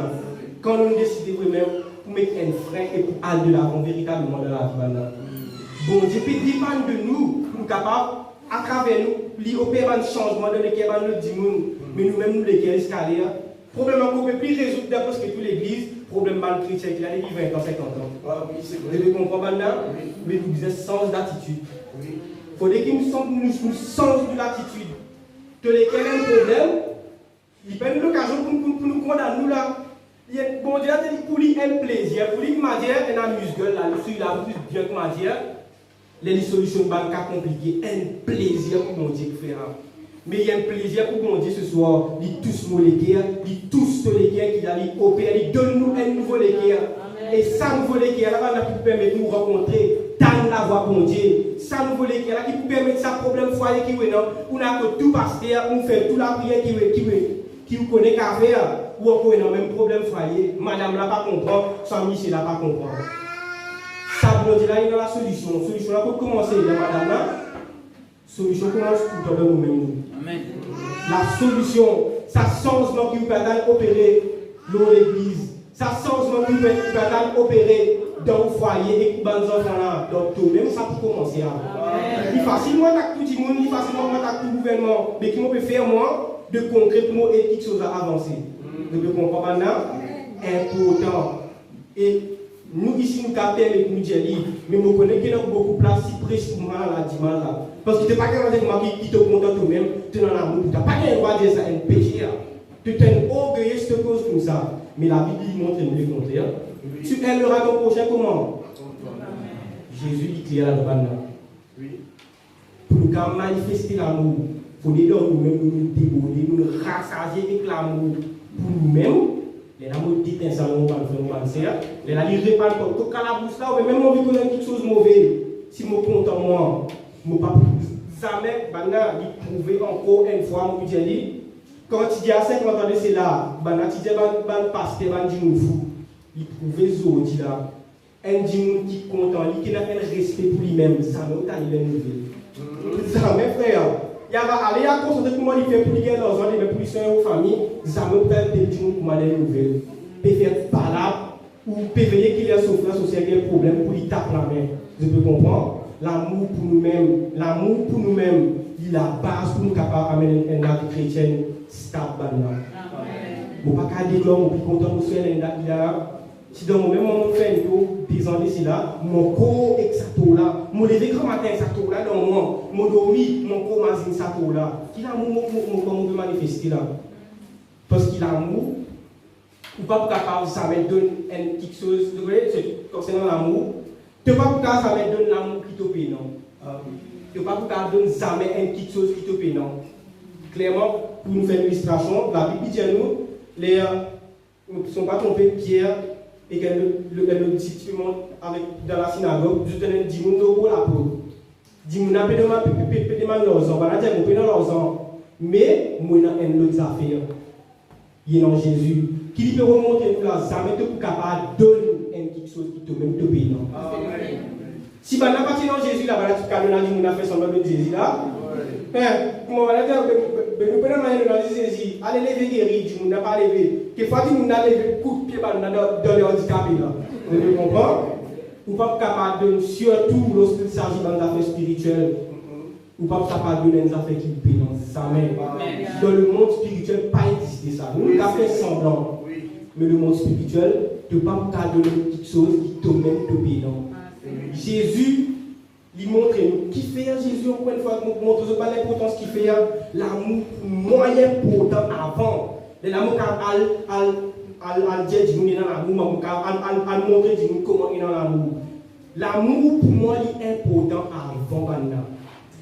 B: Quand nous décidons vraiment pour mettre un frein et pour aller de l'avant véritablement dans la vie. Bon Dieu peut dépendre de nous, pour nous capables, à travers nous, l'opérer un changement dans l'équipe, nous disons, mais nous-mêmes, nous l'équipe escalier. Problème qu'on ne peut plus résoudre parce que toute l'église, problème mal chrétien qui a des 20 ans, 50 ans.
A: Ah oui, c'est vrai.
B: Vous comprenez maintenant? Mais nous disons sens d'attitude.
A: Oui.
B: Il faudrait qu'il nous sens de l'attitude. De lesquels un problème, il prend l'occasion pour nous condamner. Nous là, bon Dieu a dit pour lui un plaisir, pour lui matière, un amuse-gueule là, il a plus bien que matière. Les solutions pas compliquées, un plaisir pour mon Dieu faire. Mais il y a un plaisir pour mon Dieu ce soir. Il tous nos léguères, il tous les léguères qu'il a opéré, il donne-nous un nouveau léguère. Et ça nouveau léguère là, on a pu permettre de nous rencontrer, dans la voie pour mon Dieu. Ça nouveau léguère là, qui peut permettre ça problème foyer qui est non. On a que tout pasteur, on fait toute la prière qui vous connaît qu'à faire. Ou encore un même problème foyer. Madame là pas comprendre, son monsieur là pas comprendre. Ça bon Dieu là, il y a la solution. La solution là pour commencer, madame là. Solution commence tout dans nous-mêmes. Amen. La solution, ça changement qui vous permet d'opérer dans l'église. Ça changement qui vous permet d'opérer dans le foyer et pour les enfants là. Donc tout même ça pour commencer. Il est facilement avec tout le monde, il est facilement avec tout le gouvernement, mais qui peut faire moi de concret pour nous et quelque chose à avancer. Vous comprenez maintenant? Important. Et nous ici nous captons avec nous dire mais nous connaissons qu'il y a beaucoup de place si prêche pour moi la dimanche là. Parce que tu n'es pas quelqu'un qui te contente toi-même, tu es dans l'amour. Tu n'as pas quelqu'un qui va dire ça, un péché. Tu es orgueilleux, je te cause comme ça. Mais la Bible montre le contraire. Tu aimeras ton prochain comment? Jésus dit qu'il y a la demande. Pour nous manifester l'amour, il faut nous-mêmes nous déborder, nous rassager avec l'amour pour nous-mêmes. Les amours disent un salon, on va le faire, les amis répandent comme quand la bouche là, ou même envie de connaître quelque chose de mauvais. Si je compte en moi, je ne peux pas jamais prouver encore une fois, je dis, quand tu dis à 50 ans de cela, tu dis à pasteur, tu dis fou. Il prouve aujourd'hui là. Un dimanche qui est content, qui a un respect pour lui-même, ça ne t'a pas nouvelle. Ça, mes frères. Il y a aller à constater comment il fait pour lui gagner l'argent, il fait pour lui soigner aux familles, ça me permet de dire comment les nouvelles. Peut faire par là, ou peut veiller qu'il y a souffrance sociale, qu'il y a un problème pour lui taper la main. Je peux comprendre. L'amour pour nous-mêmes, il est la base pour nous capables d'amener une vie chrétienne stable. Je ne peux pas dire que je suis content de faire une vie. Si dans le même moment, je fais un tour, des années, c'est là, mon corps est ça là, mon lever grand matin, ça là, dans mon dormi, mon corps mazine ça là. Qu'il a l'amour, mon peut manifester là. Parce qu'il a l'amour, ou pas capable, ça me donne quelque chose, concernant l'amour, tu n'es pas capable, ça me donne l'amour qui te paye, non. Tu n'es pas capable, donne jamais quelque chose qui te paye, non. Clairement, pour nous faire une illustration, la Bible dit à nous, les ne sont pas trompés, Pierre, et que le disciple dans la synagogue, je tenais 10 000 pour la peau. 10 000 n'a pas de l'argent, on va dire qu'on peut dans l'argent, mais moi, il y a une autre affaire. Il y a dans Jésus, qui peut remonter là, ça met tout capable de donner quelque chose qui te même te paye. Si on n'a pas dans Jésus, là, tu as fait semblant de Jésus là. Comment on va dire, nous prenons dans Jésus, allez lever guéri, tu n'as pas levé. Quelquefois, tu n'as levé coup de pied dans les handicapés là. Vous comprenez? Ou pas capable de, surtout lorsqu'il s'agit dans des affaires spirituelles, ou pas capable de donner des affaires qui payent dans sa main. Dans le monde spirituel, pas exister ça. Nous avons fait semblant. Mais le monde spirituel, tu ne peux pas donner quelque chose qui te même te paye. Jésus, il montre nous qui fait Jésus, encore une fois, nous montre pas l'importance qu'il fait, l'amour moyen important avant. L'amour al dire du monde dans l'amour, al montrer du monde comment il est dans l'amour. L'amour pour moi il est important avant maintenant.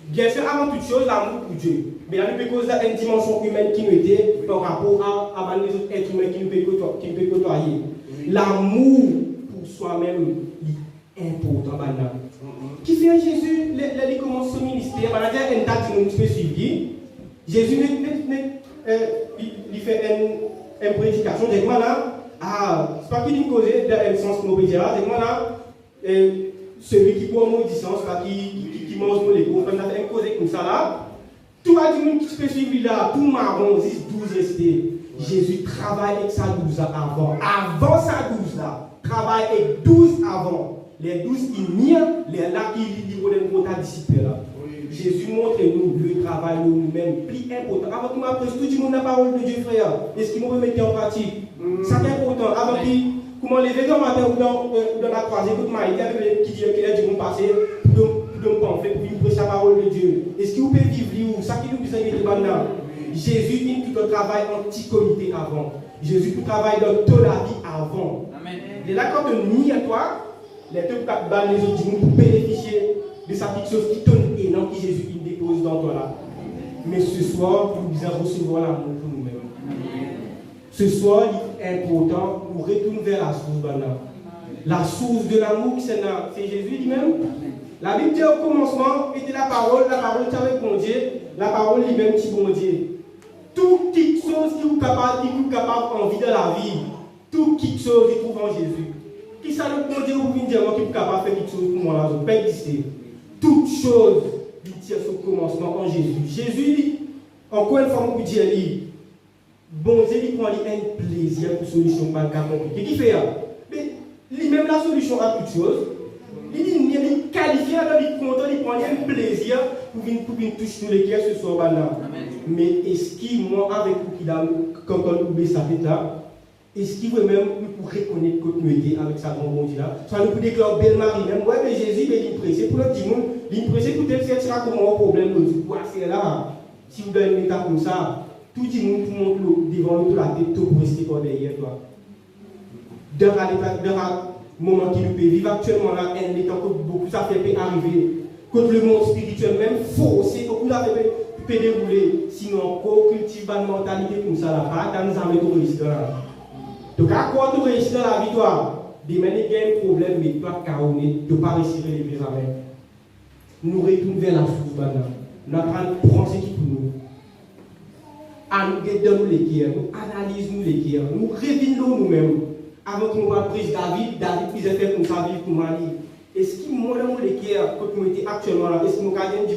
B: Bien sûr, avant toute chose, l'amour pour Dieu. Mais il y a cause d'une dimension humaine qui nous était par rapport à les autres êtres humains qui nous peuvent côtoyer. L'amour pour soi-même est important maintenant. Qui fait Jésus, il commence son ministère, il y a une date qui nous peut suivre. Jésus il fait une prédication, c'est que là, c'est pas qu'il dit causer dans le sens mauvais, c'est que là, celui qui boit mon distance, qui mange les cours, comme ça, fait une cause comme ça là, tout a dit qui se fait suivre là, tout marron, 10, 12 restés. Jésus travaille avec sa 12 avant. Avant sa 12 là, travaille avec 12 avant. Les 12 qui mirent, les là qui livrent pour ta disciple là. Jésus montre-nous le travail nous-mêmes, plus important. Avant que nous apprenions tout le monde la parole de Dieu, frère, est-ce qu'il nous mettre en pratique? Ça c'est important. Avant que, comment lever le matin ou dans la croisée, écoute, il y avait qui dit qu'il a dit mon passé, pour me pamphler, pour nous prêcher la parole de Dieu. Est-ce que vous pouvez vivre ça qui nous besoin de maintenant? Jésus, il tout le travail en petit comité avant. Jésus, tout travail dans toute la vie avant. Amen. Et là, quand on nie à toi, les deux balles les autres pour bénéficier de sa petite chose qui tourne énorme que Jésus il dépose dans toi là. Mais ce soir, nous devons recevoir l'amour pour nous-mêmes. Ce soir, il est important pour retourner vers la source maintenant. La source de l'amour, c'est Jésus lui-même. La Bible dit au commencement, était la parole était avec mon Dieu, la parole lui-même qui bon Dieu. Toute petite chose qui vous capable envie de la vie, toute petite chose, il trouve en Jésus. Qui ça le bon Dieu vous vient dire qui est capable de faire quelque chose pour moi là, je ne peux pas exister. Toute chose, il tire son commencement en Jésus. Jésus dit, encore une fois, vous dire, bon Dieu, il prend un plaisir pour solution pas compliquée. Qui fait ça? Mais lui-même la solution à toute chose. Il qualifie, il content, il prend un plaisir pour venir toucher tous les cœurs ce soir maintenant. Mais est-ce qu'il, moi, avec vous qui quand on oublie sa tête là, est-ce qu'il veut même pour reconnaître que nous étions avec sa grande bon Dieu là? Soit nous pouvons déclarer belle Marie même, ouais, mais Jésus, il est pressé pour le dimanche, il est pressé pour tel sera comment un problème, c'est là. Si vous donnez un état comme ça, tout le monde pour monter devant toute la tête, tout pour rester par derrière toi. Dans le moment qui nous peut vivre actuellement là, un état que beaucoup ça fait arriver. Quand le monde spirituel même forcé, beaucoup ça peut dérouler. Sinon, on cultive une mentalité comme ça là, dans nous amener réussir là. Donc, à quoi tu réussis dans la victoire? Demain, il y a un problème, mais toi, caronné, tu ne peux pas réussir les jamais. Nous retournons vers la source maintenant. Nous apprenons à prendre ce qui pour nous. À nous guider nous les guerres, nous analysons nous les guerres, nous révinons nous-mêmes. Avant que nous prenions David puisse faire comme ça, vivre pour Mali. Est-ce qu'il m'a donné les guerres quand nous étions actuellement là? Est-ce qu'il m'a dit,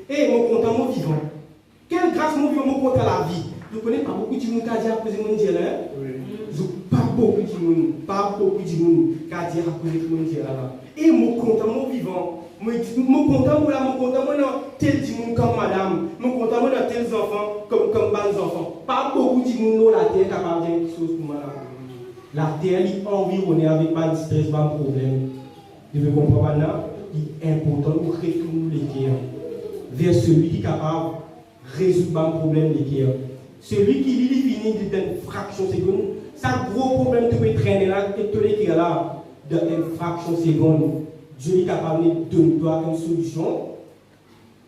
B: hé, mon content, mon vivant. Quelle grâce mon vivant, mon content à la vie? Je ne connais pas beaucoup de monde qui a dit à cause de mon Dieu là. Pas beaucoup de monde qui a dit à cause de mon Dieu là. Et mon content, mon vivant. Mon content, moi, dans tel monde comme madame. Mon content, moi, dans tels enfants, comme bons enfants. Pas beaucoup de monde dans la terre capable de faire quelque chose pour moi. La terre est environnée avec pas de stress, pas de problème. Je veux comprendre maintenant, il est important de retourner les guerres vers celui qui est capable de résoudre un problème des guerres. Celui qui finit d'une fraction de seconde, c'est un gros problème que tu peux traîner là, et tous les guerres là, d'une fraction de seconde. Dieu est capable de donner une solution.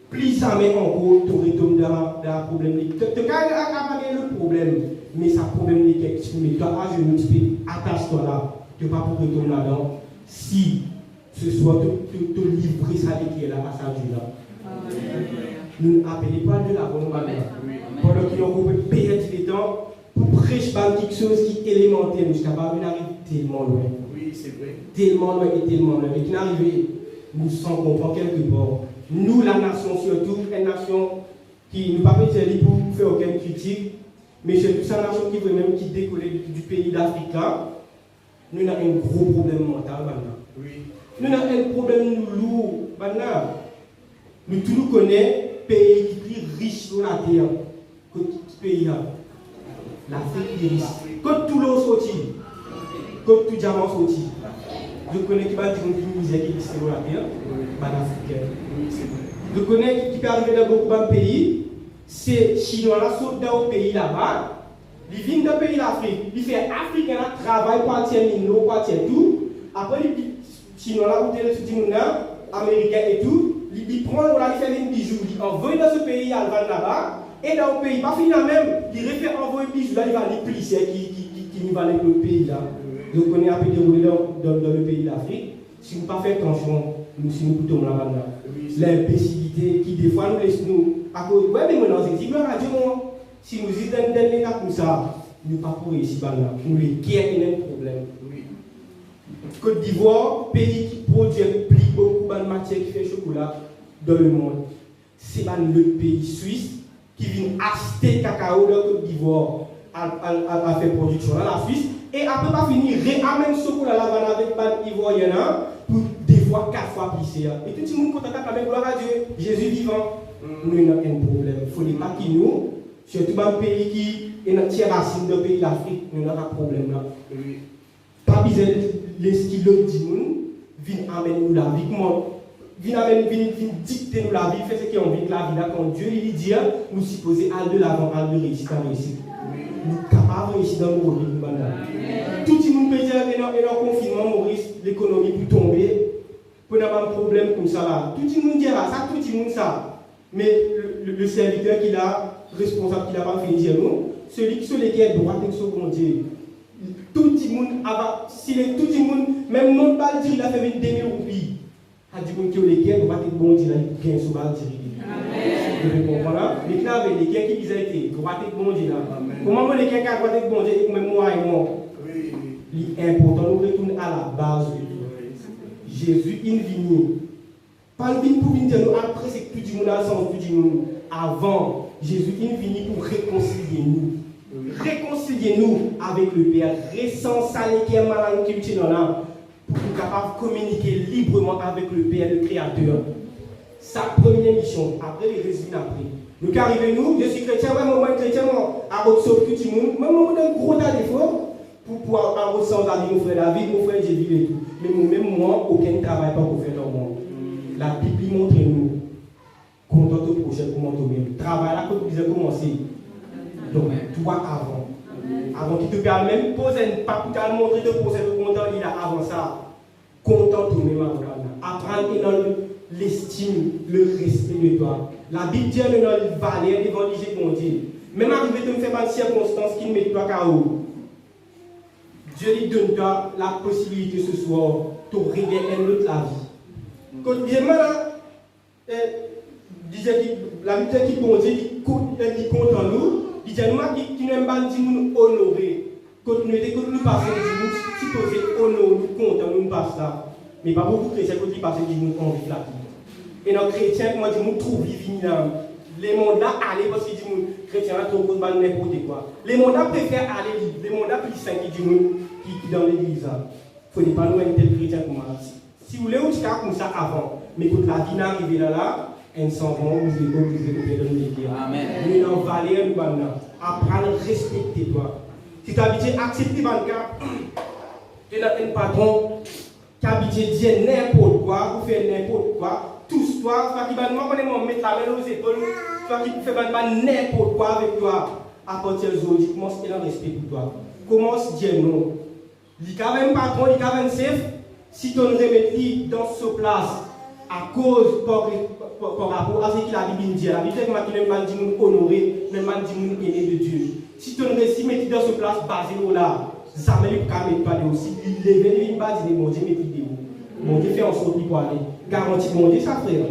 B: Plus jamais encore, tu retournes dans le problème. Tu as capable le problème, mais ça problème est quelque chose. Mais toi, à genoux, tu peux attache-toi là. Tu ne peux pas retourner là-dedans. Si ce soir, tu livres ça qui est là, à sa Dieu là. Nous n'appelons pas de la bonne manière. Pendant qu'ils ont perdre du temps pour prêcher quelque chose qui est élémentaire, nous sommes capables d'arriver tellement loin.
A: Oui, c'est vrai.
B: Tellement loin et tellement loin. Et qui n'arrive, nous sommes comprendre quelque part. Nous, la nation, surtout, une nation qui ne pas dire pour faire aucune critique, mais c'est toute sa nation qui veut même qui décolle du pays d'Afrique là. Nous avons un gros problème mental maintenant.
A: Oui.
B: Nous avons un problème lourd maintenant. Nous tous nous connaissons le pays qui est plus riche sur la terre que ce pays là. L'Afrique est riche. Quand tout l'eau sorti, quand tout diamant sorti, je connais qui va dire une misère qui existe sur la terre, l'Afrique. Je connais qui peut arriver dans beaucoup de pays, c'est Chinois là sautent dans le pays là-bas. Ils viennent dans le pays d'Afrique, ils font Africain là, travaillent, partir l'eau, partir tout. Après, les Chinois là, où ils sont Américains et tout, ils prennent, ils font des bijoux, ils envoient dans ce pays, ils vont là-bas. Et dans le pays, pas finalement même, ils réfèrent envoyer des bijoux là, ils vont les plisser qui nous valent le pays là. Je connais un peu déroulé dans le pays d'Afrique. Si nous ne pas faire attention, si nous tombons là-bas. L'imbécilité qui des fois nous laisse nous. À cause, ouais, mais maintenant, c'est dit, radio, si nous y donnons des cas comme ça, nous pas pour réussir là. Nous les guerres et un problème. Côte d'Ivoire, pays qui produit beaucoup de matière qui fait chocolat dans le monde. C'est le pays suisse qui vient acheter cacao dans Côte d'Ivoire à faire production dans la Suisse. Et après pas fini, réamène ce chocolat là avec les Ivoiriens pour des fois 4 fois plus cher. Et tout le monde content avec gloire à Dieu, Jésus vivant. Nous avons un problème. Il faut pas que nous, surtout dans le pays qui est dans la racine du pays d'Afrique, nous avons un problème là. Pas besoin les styles du monde viennent amener nous la vie. Viennent dicter nous la vie, faire ce qui est envie de la vie. Là, quand Dieu lui dit, nous supposons aller de l'avant, aller de réussir à réussir. Nous sommes capables de réussir dans nos vies. Tout le monde peut dire que dans le confinement, Maurice, l'économie peut tomber. Pour n'avoir un problème comme ça là. Tout le monde dira ça, tout le monde ça. Mais le serviteur qui a responsable, qui n'a pas fait dire nous, celui qui est droit et sur bon Dieu. Tout le monde, si tout le monde, même non pas dire, il a fait 2000 roupies. Il dit que les guerres doivent être bon Dieu, il gagne sur mal dire. Vous comprenez? Mais là, avec les guerres qui disaient que doivent être bon Dieu là. Comment les guerres qui doivent être bon Dieu, et même moi et moi. L'important, nous retournons à la base. Jésus, il vient. Pas le pour venir nous après, c'est que tout le monde a le sens, tout le monde. Avant, Jésus, il vient pour réconcilier nous. Réconciliez-nous avec le Père. Réconciliez qui est malade qui est dans l'âme. Pour être capable de communiquer librement avec le Père, le Créateur. Sa première mission, après les résultats après. Nous qui arrivons, je suis chrétien, moi, moi, chrétien, moi, à votre sauve tout le monde. Moi, moi, un gros tas d'efforts pour pouvoir avoir votre sens d'avis, mon frère David, mon frère Jésus et tout. Mais même moi, aucun travail pas pour faire dans le monde. La Bible montre-nous. Content au prochain, comment tu même. Travail là, quand vous avez commencé. Donc, toi avant. Avant qu'il te permette même poser une pas pour te montrer de procès de content, il a avant ça. Content toi-même avant. Apprendre dans l'estime, le respect de toi. La Bible dit dans le valeur devant les bon Dieu. Même arrivé de me faire une circonstance qui ne met pas KO. Dieu lui donne toi la possibilité ce soir de régler un autre la vie. Quand deuxièmement, la Bible dit que bon Dieu il compte en nous. Il dit nous qui n'aime pas nous honorer. Quand nous passons, si nous honorer, nous comptons, nous passons ça. Mais pas beaucoup de chrétiens qui passent nous envie la vie. Et nos chrétiens, comment dire, nous trouvent là. Les mandats aller parce qu'ils disent les chrétiens là trop de n'importe quoi. Les mandats préfèrent aller libre. Les mandats plus saints qui disent qui dans l'église. Il ne faut pas nous être tel chrétien comme ça. Si vous voulez, on dit comme ça avant. Mais quand la vie n'arrive là, elles s'en vont, vous êtes obligés de faire l'église. Amen. Nous n'en valons nous maintenant. Apprendre à respecter toi. Si tu habites accepter mon cas, tu as un patron qui habite dire n'importe quoi, ou faire n'importe quoi. Tous toi, soit qui va nous mettre la main aux épaules, soit qui fait n'importe quoi avec toi. À partir d'aujourd'hui, commence à avoir respect pour toi. Commence à dire non. Il y a un patron, il y a un chef, si tu remets dans ce place, à cause par rapport à ce qu'il a dit, la Bible dit qu'il n'aime pas dire honorer, n'aime pas dire aimer de Dieu. Si tu remets dans ce place, basé là, ça ne peut pas mettre pas aussi. Il est venu, il va dire, mon Dieu, mettez de vous. Mon Dieu fait en sorte qu'il peut aller. Garantie, mon Dieu, ça frère.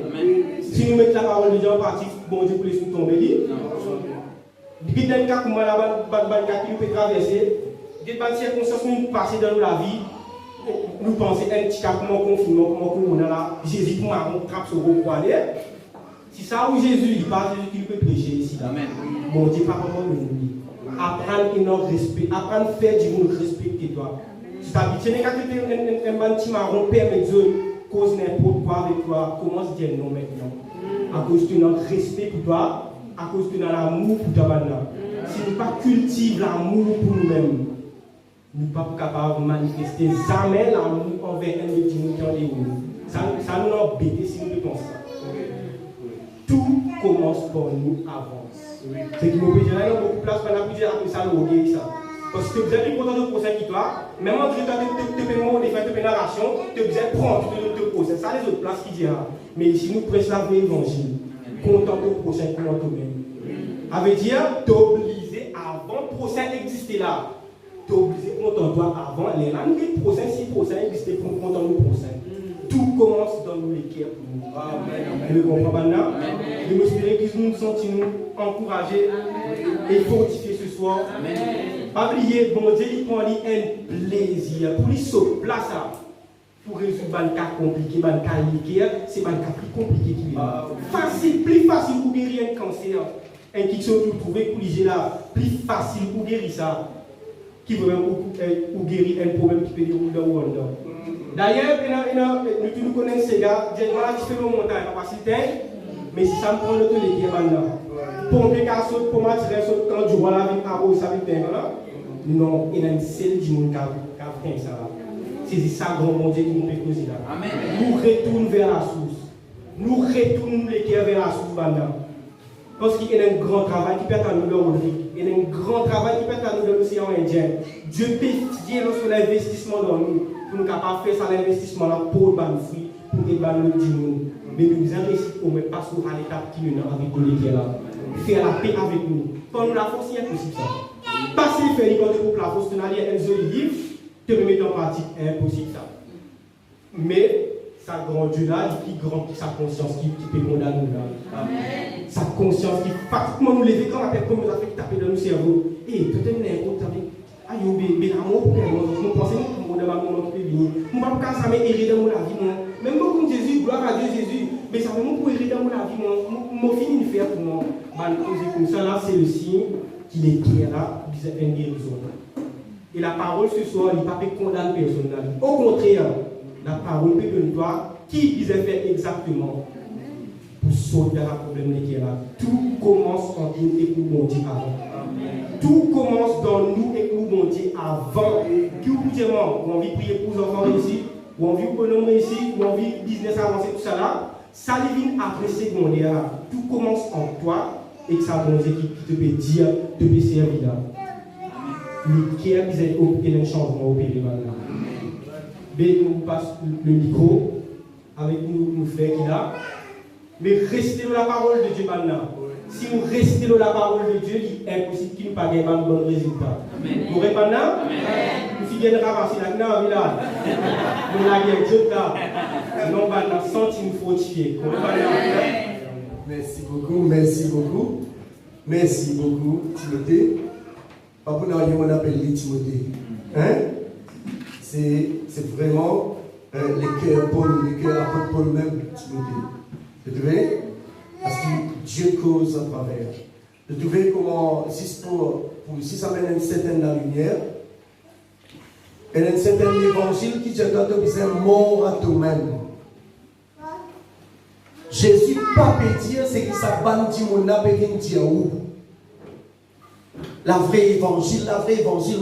B: Si nous mettons la parole de Dieu en partie, bon Dieu, pour laisser nous tomber. Depuis le cas, comment la banque qui peut traverser, des circonstances nous passer dans la vie, nous pensons un petit cas, comment confinement, comment on a là, Jésus pour marron, trappe sur vos poignets. Si ça où Jésus, il parle, Jésus qui peut prêcher ici. Amen. Bon Dieu, pas comment nous oublie. Apprendre un respect, apprendre à faire du monde, respecter toi. Si tu habites, un petit marron, permet Dieu, cause n'importe quoi avec toi, commence à dire non maintenant. À cause de notre respect pour toi, à cause de notre amour pour toi maintenant. Si nous ne pas cultivons l'amour pour nous-mêmes, nous ne sommes pas capables de manifester jamais l'amour envers un de nous qui en est où. Ça nous embête si nous pensons ça. Tout commence par nous avant. C'est qu'il nous peut dire, il y a beaucoup de place pour nous dire après ça, nous regardons ça. Parce que vous avez important de procès qui toi, même en train de paiement, de faire de narration, tu as prendre de procès. Ça, les autres places qui disent. Mais ici, nous prêchons l'évangile. Content au prochain pour toi-même. Ça veut dire, tu es obligé, avant le procès d'exister là, tu es obligé de compter toi avant. Les rangs de procès, si le procès existait pour nous compter le procès. Tout commence dans nous les cœurs pour nous. Amen. Vous comprenez maintenant? Nous espérons que nous nous sentons encouragés et fortifiés ce soir. Amen. Pas oublier, bon Dieu, il prend un plaisir pour lui sauver place pour résoudre un cas compliqué, un cas liquide, c'est un cas plus compliqué qui est. Facile, plus facile pour guérir un cancer. Un qui se trouve pour là, plus facile pour guérir ça, qui veut pour guérir un problème qui peut dérouler dans le monde. D'ailleurs, nous connaissons ces gars, des malades qui font monter la capacité, mais si ça me prend le temps de guérir maintenant. Pomper qu'à sauter, pour m'attirer sauter quand je vois la vie à haut, ça veut dire là. Non, il y a une seule du monde qui a fait ça. C'est ça, grand mon Dieu, qui nous fait causer là. Nous retournons vers la source. Nous retournons les cœurs vers la source maintenant. Parce qu'il y a un grand travail qui peut être à nous dans l'Afrique. Il y a un grand travail qui peut être à nous dans l'océan Indien. Dieu peut étudier sur l'investissement dans nous. Pour nous capables de faire ça, l'investissement là pour le fruit, pour que le du monde. Mais nous investir au moins pas sur l'étape qui nous a avec nous qui est là. Faire la paix avec nous. Quand nous la force, c'est impossible ça. Passer le faire pour la force, tu n'as rien un joli livre, te mettre en pratique, c'est impossible ça. Mais sa grande Dieu là, il est plus grand que sa conscience qui peut condamner nous là. Sa conscience qui pratiquement nous lève quand la tête comme nous a fait taper dans le cerveau. Et tout est né, on t'a dit, aïe, mais l'amour pour nous pensons que mon amour qui peut venir. Nous ne pouvons pas ça m'aider dans la vie. Même beaucoup de Jésus, gloire à Dieu Jésus, mais ça vraiment pour aider dans la vie. Mon fini de faire pour moi. Comme ça là, c'est le signe qu'il est clair là, il y a une guérison. Et la parole ce soir, il ne va pas condamner personne. Au contraire, la parole peut donner toi qui disait faire exactement pour sauver le problème qui est là. Tout commence en nous et nous bon Dieu avant. Tout commence dans nous et nous bon Dieu avant. Qui vous dites, on envie de prier pour les enfants ici, ou on vit pour nous ici, ou on vit business avancé, tout ça là. Ça vient après secondaire. Tout commence en toi et que ça bon Dieu qui te peut dire, te peut servir là. Le cœur qui est opéré un changement opéré maintenant. Mais nous passe le micro avec nous frères qui là. Mais restez dans la parole de Dieu maintenant. Si nous restons dans la parole de Dieu, il est impossible qu'il ne pas ait un bon résultat. Vous répondez là? Nous si bien ramasser la gnave là. Nous la guerre Dieu là. Non, maintenant, sentiment fortifié.
A: Merci beaucoup, merci beaucoup. Merci beaucoup, Timothée. Papa, on appelle Timothée. Hein? C'est vraiment le cœur Paul, le cœur apôtre Paul même, Timothée. Vous trouvez? Parce que Dieu cause à travers. Vous trouvez comment, si ça mène une certaine lumière, et un certain évangile qui dit que c'est mort à toi-même. Jésus pas peut dire c'est qui ça bandi mon appelé dire où. La vraie évangile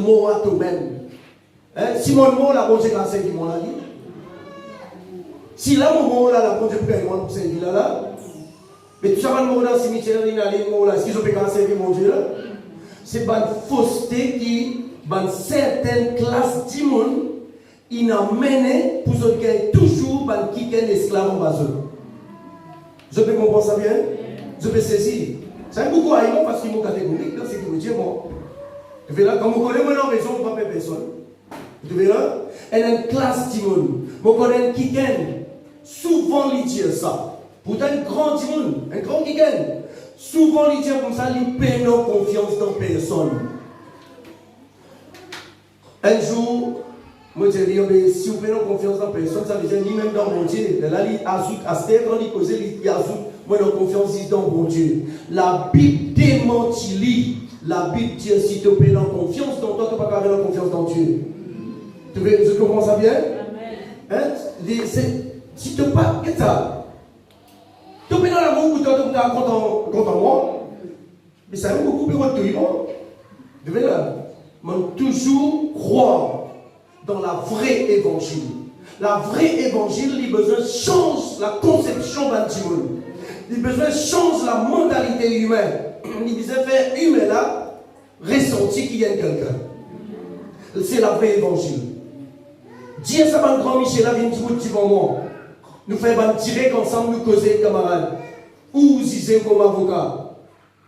A: mort à toi-même. Hein? Si mon mot la bonne c'est qui m'en a dit. Si là mon mot là la bonne c'est pour servir là. Mais tout ça va mourir dans le cimetière, il y a des mots là, est-ce qu'ils ont pu servir mon Dieu là? C'est une fausseté qui, dans certaines classes du monde, il a mené pour ceux qui toujours qui sont esclaves en bas. Je peux comprendre ça bien? Je peux saisir. Ça a beaucoup à dire parce qu'ils sont catégoriques dans ce qui me dit bon. Tu verras, quand vous connaissez mon raison, on ne va pas personne. Tu verras, elle a une classe du monde. Vous connaissez qui gagne. Souvent, il dit ça. Pourtant, un grand qui gagne. Souvent, il dit comme ça, il peine confiance dans personne. Un jour, moi je dis, si vous prenez confiance dans personne, ça veut dire ni même dans mon Dieu. Là, il ajoute, à ce quand il cause, il ajoute, moi, non confiance dans mon Dieu. La Bible démentit. La Bible dit, si tu prends confiance dans toi, tu ne peux pas avoir confiance dans Dieu. Tu comprends ça bien? Hein? Si tu ne peux pas, qu'est-ce que ça? Tu peux dans l'amour ou tu es content moi, mais ça veut beaucoup plus de toi. Tu veux là? Mais toujours croire dans la vraie évangile. La vraie évangile, il a besoin de changer la conception d'Antimon. Il a besoin de changer la mentalité humaine. Il a besoin de faire humain là, ressentir qu'il y a quelqu'un. C'est la vraie évangile. Dieu, ça va grand Michel, là, vient du moment. Nous faisons tirer ensemble, nous causer camarades. Ou Zizé comme avocat.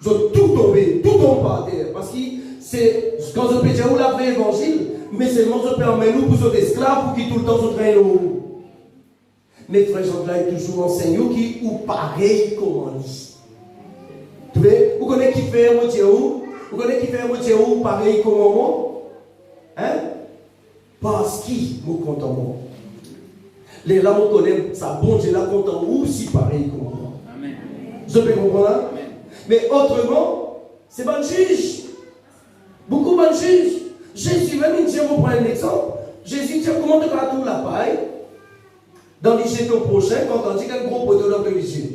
A: Ils ont tout tombé par terre. Parce que c'est, quand je peux dire, où la vraie évangile, mais seulement je permets nous pour être esclaves, pour qui tout le temps se traînent au. Mais frère Jean-Claude est toujours enseignant qui ou pareil comme on dit. Tu vois, vous connaissez qui fait, moi, Dieu, Vous connaissez qui fait un Dieu pareil comme moi? Hein? Parce qu'il me content moi. Les là, on connaît ça, bon Dieu là content aussi pareil comme moi. Amen. Je peux comprendre là? Amen. Mais autrement, c'est bon juge. Beaucoup de juge. Jésus, même, il dit, on prend un exemple. Jésus dit, comment tu vas tout la paille dans l'hygiène au prochain quand on dit qu'un gros poteau dans l'hygiène.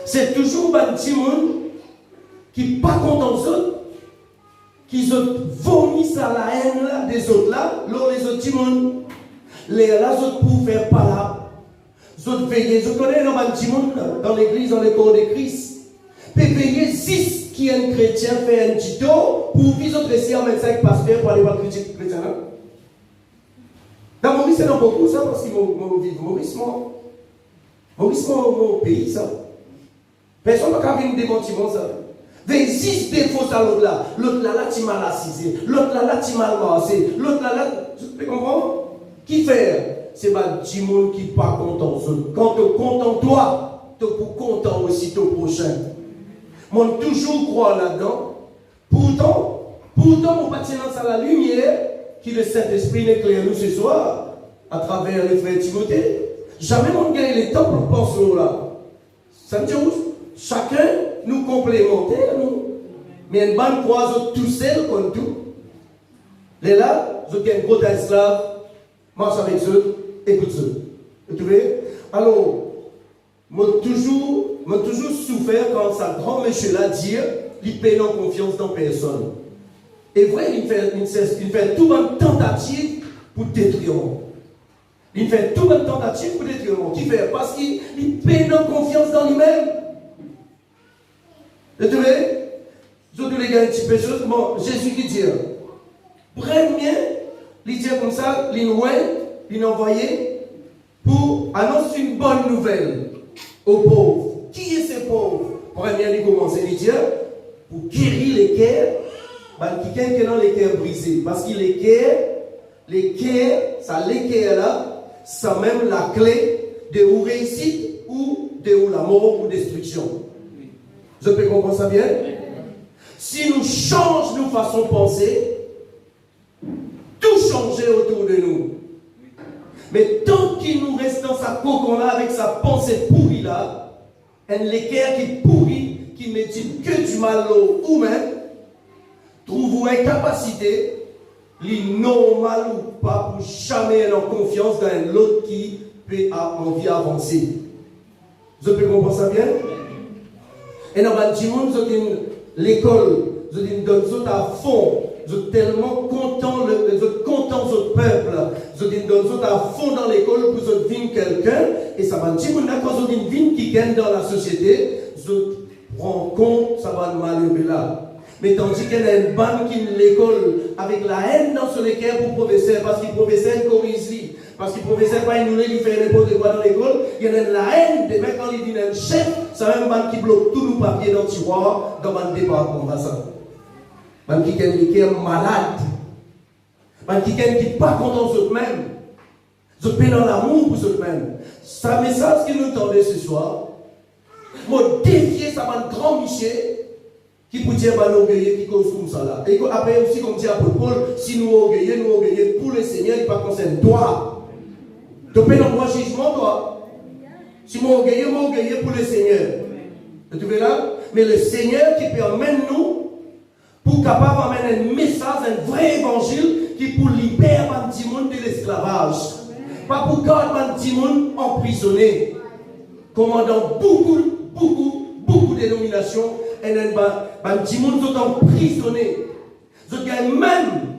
A: C'est toujours un petit monde qui n'est pas content des autres, qui vomissent à la haine là, des autres là, les autres petits monde, les autres pour faire pas là, les autres veiller. Je connais un petit monde dans l'église, dans le corps de Christ, peut veiller 6 qui est un chrétien, fait un tuto pour qu'ils autres réussir en 25 pasteurs pour aller voir le chrétien. Dans Maurice, c'est dans beaucoup ça, parce qu'ils vont vivre. Maurice, mon pays, ça. Personne n'a qu'à venir démentir ça. 26 défauts à l'autre là. L'autre là, tu m'as assisé. L'autre là, tu m'as massé. L'autre là, tu comprends? Qui fait? C'est pas du monde qui n'est pas content. Quand tu es content, toi, tu es content aussi ton prochain. Moi, toujours croire là-dedans. Pourtant, mon patinance à la lumière, qui le Saint-Esprit éclaire nous ce soir, à travers les frères Timothée. Jamais on gagne les temps pour penser là. Ça me dit où? Chacun nous complémenter, nous. Mais une bonne croise tout seul comme tout. Les là, je gagne gros esclave, marche avec eux, écoute eux. Vous trouvez? Alors, moi toujours souffert quand ça grand monsieur là dit, il paye non confiance dans personne. Et vrai, il fait tout une tentative pour détruire. Il fait tout une tentative pour détruire. Qui fait? Parce qu'il paye non confiance dans lui-même. Vous trouvez? Je dois les gars un petit peu de choses. Bon, Jésus qui dit, premier, il dit comme ça, il envoyé pour annoncer une bonne nouvelle aux pauvres. Qui est ces pauvres? Premier, il commence à dire, pour guérir les cœurs, quelqu'un qui a les cœurs brisés. Parce que les cœurs, ça les cœurs là, ça même la clé de où réussite ou de où la mort ou destruction. Je peux comprendre ça bien? Si nous changeons nos façons de penser, tout change autour de nous. Mais tant qu'il nous reste dans sa cocon-là, avec sa pensée pourrie là, un l'équerre qui pourrit, qui médite que du mal ou même, trouve-vous incapacité, li normal ou pas, pour jamais avoir confiance dans l'autre qui peut avoir envie d'avancer. Je peux comprendre ça bien? Et dans le monde, l'école, je donne ça à fond. Je suis tellement content, de ce peuple. Je donne ça à fond dans l'école pour que je vienne quelqu'un. Et ça va dire, quand je viens qui gagne dans la société, je prends compte, ça va malheureux là. Mais tandis qu'il y a une bande qui est l'école avec la haine dans son équerre pour le professeur, parce que le professeur corrige lui. Parce que le professeur pas une il fait n'importe quoi dans l'école, il y a la haine, de même quand il dit un chef, c'est un bande qui bloque tous nos papiers dans le tiroir, dans le département. Bande qui est malade. Bande qui n'est pas content de eux-mêmes. Je paie dans l'amour pour eux-mêmes. C'est un message que nous entendons ce soir. Moi, défier ça va un grand Michel qui peut dire bah, l'orgueilleux qui cause comme ça là. Et après aussi, comme dit Apôtre Paul, si nous orgueilleux pour le Seigneur, il ne pas concerne toi. Tu peux dans mon jugement, toi. Si moi orgueilleux pour le Seigneur. Tu veux là? Mais le Seigneur qui permet nous pour capable d'amener un message, un vrai évangile qui pour libérer un petit monde de l'esclavage. Pas pour garder un petit monde emprisonné. Comme dans beaucoup de dénominations, et un petit monde sont emprisonnés. Je gagne même,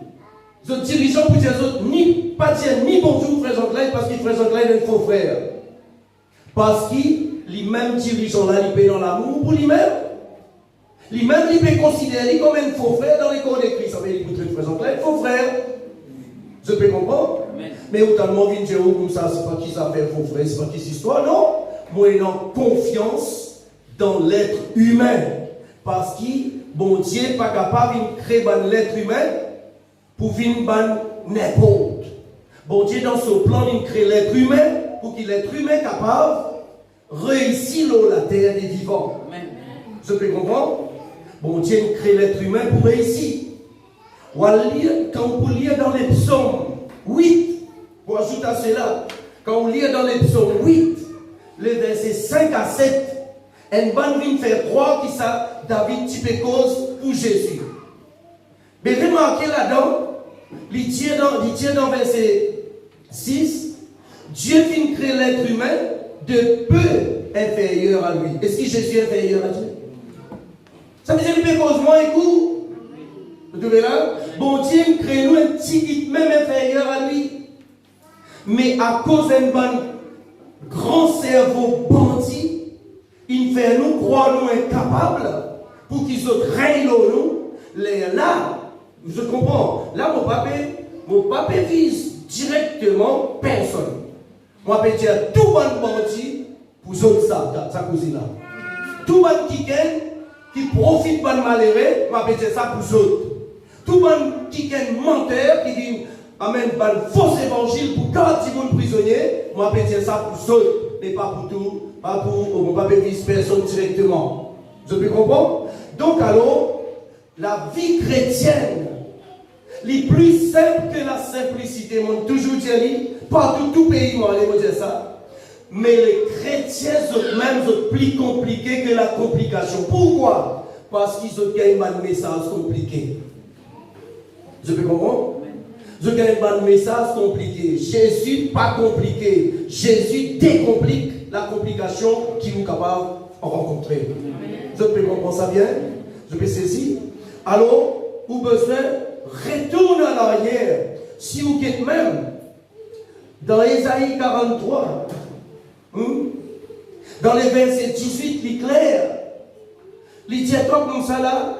A: les dirigeants pour dire ni pas dire ni bonjour frère Jean-Claude parce que frère Jean-Claude est un faux frère. Parce que les mêmes dirigeants là, ils paient dans l'amour pour lui-même. Les mêmes, ils peuvent considérer comme un faux frère dans les corps de Christ. Ça veut dire que frère Jean-Claude, faux frère. Je peux comprendre. Mais autant de monde vient comme ça, c'est pas qui ça fait faux frère, c'est pas qui cette histoire, non. Moi, j'ai confiance dans l'être humain. Parce que bon Dieu n'est pas capable de créer l'être humain pour venir n'importe. Bon Dieu, dans son plan, il crée l'être humain pour qu'il l'être humain capable de réussir la terre des vivants. Je peux comprendre? Bon Dieu crée l'être humain pour réussir. Quand vous lisez dans les psaumes 8, pour ajouter à cela, quand vous lisez dans les psaumes 8, les versets 5 à 7, une bonne vient faire croire que ça, David type cause pour Jésus. Mais remarquez là-dedans, il tient dans verset 6, Dieu vient créer l'être humain de peu inférieur à lui. Est-ce que Jésus est inférieur à Dieu? Ça veut dire qu'il peut cause moins écoute. Vous trouvez là? Bon Dieu crée nous un petit même inférieur à lui. Mais à cause d'un grand cerveau bandit, il fait nous croire nous incapables pour qu'ils autres règnent nous. Là, je comprends. Là, mon papa vise directement personne. Moi, je peux dire tout le monde bandit pour sa cousine là. Tout le monde qui profite de malheureux, moi, je peux dire ça pour autres. Tout le monde qui est menteur, qui dit amène un faux évangile pour 40 prisonniers, moi, je peux dire ça pour autres, mais pas pour tout, pas pour mon papa vise personne directement. Vous avez compris? Donc, alors, la vie chrétienne, les plus simple que la simplicité, moi, toujours dit, pas tout pays, moi, allez dire ça. Mais les chrétiens eux-mêmes sont plus compliqués que la complication. Pourquoi? Parce qu'ils ont gagné un message compliqué. Je peux comprendre? Je gagne un message compliqué. Jésus, pas compliqué. Jésus décomplique la complication qui nous capable de rencontrer. Je peux comprendre ça bien? Je peux saisir? Alors, vous besoin retourne à l'arrière. Si vous êtes même dans Ésaïe 43, dans les versets 18, il est clair. Il dit comme ça là,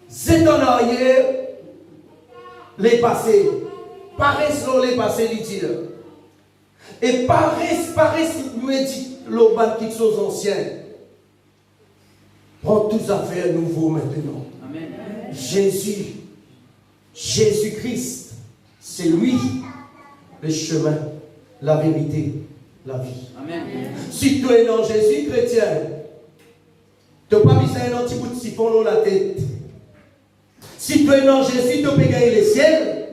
A: c'est en arrière les passés. Paraissent les passés, il dit. Et paraissent, nous dit l'auban qui sont anciens. Prends toutes affaires nouveaux maintenant. Amen. Jésus-Christ, c'est lui le chemin, la vérité, la vie. Amen. Si tu es dans Jésus, chrétien, tu n'as pas besoin d'un petit bout de siphon dans la tête. Si tu es dans Jésus, tu peux gagner les ciels.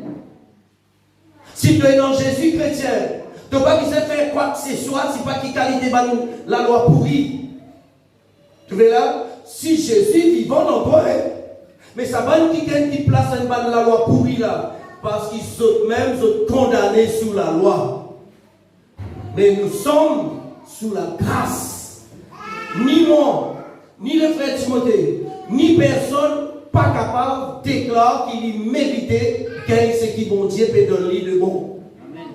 A: Si tu es dans Jésus, chrétien, tu n'as pas besoin de faire quoi que ce soit, si pas qui qualité la loi pourrie. Tu vois là? Si Jésus est vivant dans toi, mais ça va nous qui place la loi pourrie là, parce qu'ils sont même condamnés sous la loi. Mais nous sommes sous la grâce. Ni moi, ni le frère Timothée, ni personne pas capable de déclarer qu'il méritait gagner ce qui bon Dieu peut donner de bon. Amen.